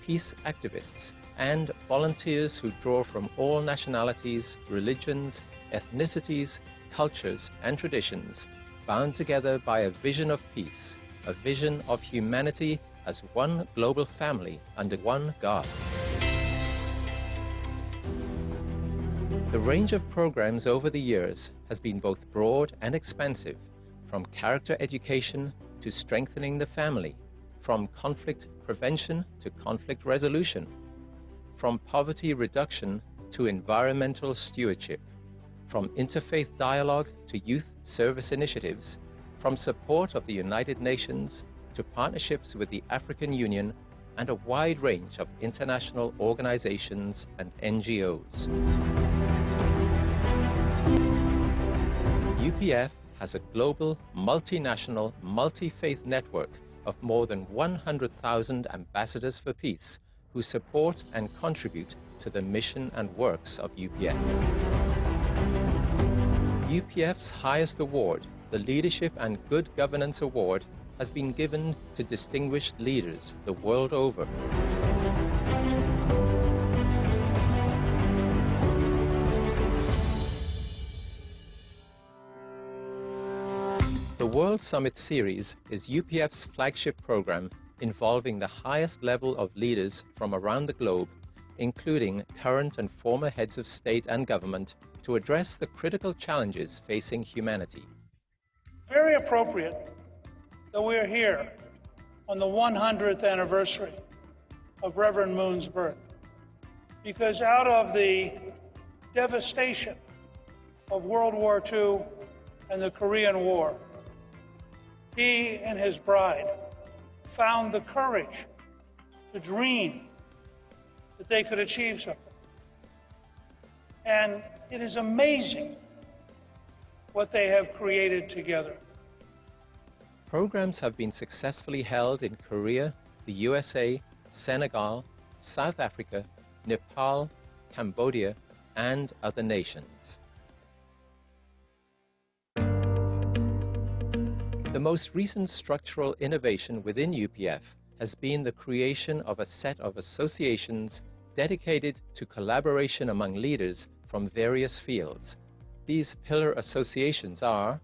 peace activists, and volunteers who draw from all nationalities, religions, ethnicities, cultures, and traditions, bound together by a vision of peace, a vision of humanity as one global family under one God. The range of programs over the years has been both broad and expansive, from character education to strengthening the family, from conflict prevention to conflict resolution, from poverty reduction to environmental stewardship, from interfaith dialogue to youth service initiatives, from support of the United Nations to partnerships with the African Union, and a wide range of international organizations and NGOs. UPF has a global, multinational, multi-faith network of more than 100,000 ambassadors for peace who support and contribute to the mission and works of UPF. UPF's highest award, the Leadership and Good Governance Award, has been given to distinguished leaders the world over. The World Summit Series is UPF's flagship program involving the highest level of leaders from around the globe, including current and former heads of state and government, to address the critical challenges facing humanity. Very appropriate that we're here on the 100th anniversary of Reverend Moon's birth, because out of the devastation of World War II and the Korean War, he and his bride found the courage to dream that they could achieve something. And it is amazing what they have created together. Programs have been successfully held in Korea, the USA, Senegal, South Africa, Nepal, Cambodia, and other nations. The most recent structural innovation within UPF has been the creation of a set of associations dedicated to collaboration among leaders from various fields. These pillar associations are: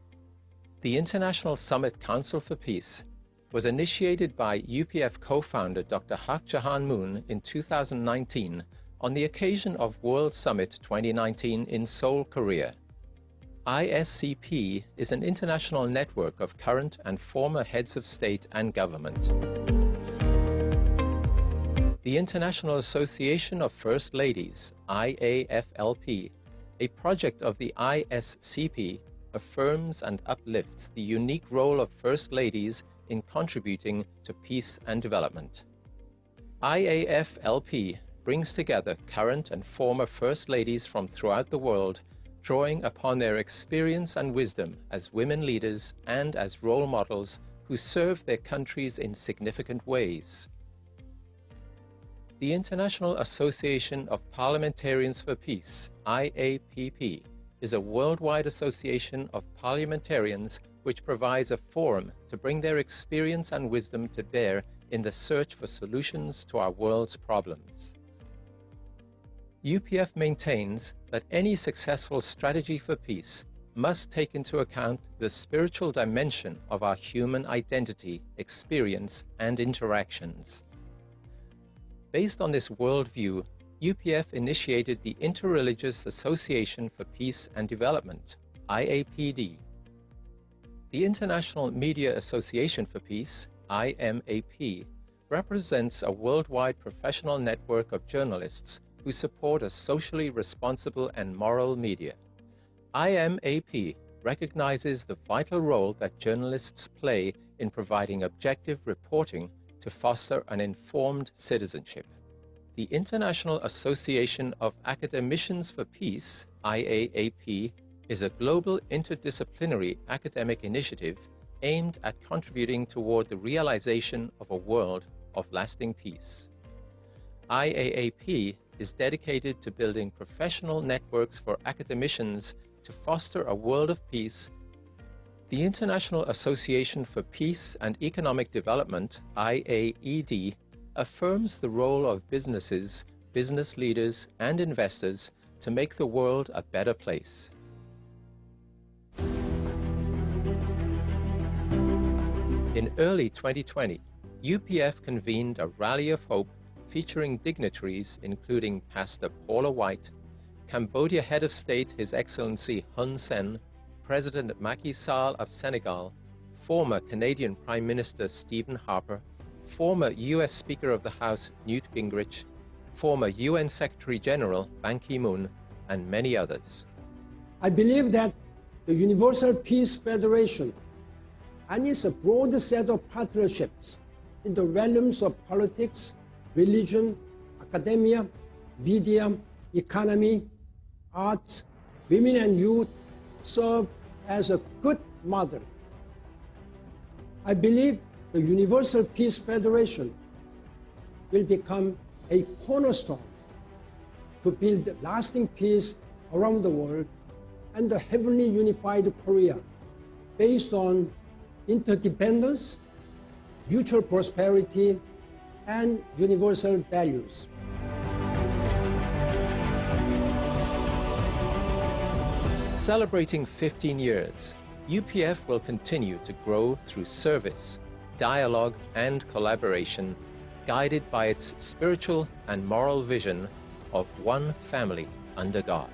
the International Summit Council for Peace was initiated by UPF co-founder Dr. Hak Ja Han Moon in 2019 on the occasion of World Summit 2019 in Seoul, Korea. ISCP is an international network of current and former heads of state and government. The International Association of First Ladies, IAFLP, a project of the ISCP, affirms and uplifts the unique role of First Ladies in contributing to peace and development. IAFLP brings together current and former First Ladies from throughout the world drawing upon their experience and wisdom as women leaders and as role models who serve their countries in significant ways. The International Association of Parliamentarians for Peace, IAPP, is a worldwide association of parliamentarians which provides a forum to bring their experience and wisdom to bear in the search for solutions to our world's problems. UPF maintains that any successful strategy for peace must take into account the spiritual dimension of our human identity, experience, and interactions. Based on this worldview, UPF initiated the Interreligious Association for Peace and Development, IAPD. The International Media Association for Peace, IMAP, represents a worldwide professional network of journalists who support a socially responsible and moral media. IMAP recognizes the vital role that journalists play in providing objective reporting to foster an informed citizenship. The International Association of Academicians for Peace, IAAP, is a global interdisciplinary academic initiative aimed at contributing toward the realization of a world of lasting peace. IAAP is dedicated to building professional networks for academicians to foster a world of peace. The International Association for Peace and Economic Development, IAED, affirms the role of businesses, business leaders, and investors to make the world a better place. In early 2020, UPF convened a Rally of Hope featuring dignitaries including Pastor Paula White, Cambodia Head of State His Excellency Hun Sen, President Macky Sall of Senegal, former Canadian Prime Minister Stephen Harper, former US Speaker of the House Newt Gingrich, former UN Secretary General Ban Ki-moon, and many others. I believe that the Universal Peace Federation and its a broad set of partnerships in the realms of politics, religion, academia, media, economy, arts, women and youth serve as a good model. I believe the Universal Peace Federation will become a cornerstone to build lasting peace around the world and a heavenly unified Korea based on interdependence, mutual prosperity, and universal values. Celebrating 15 years, UPF will continue to grow through service, dialogue, and collaboration, guided by its spiritual and moral vision of one family under God.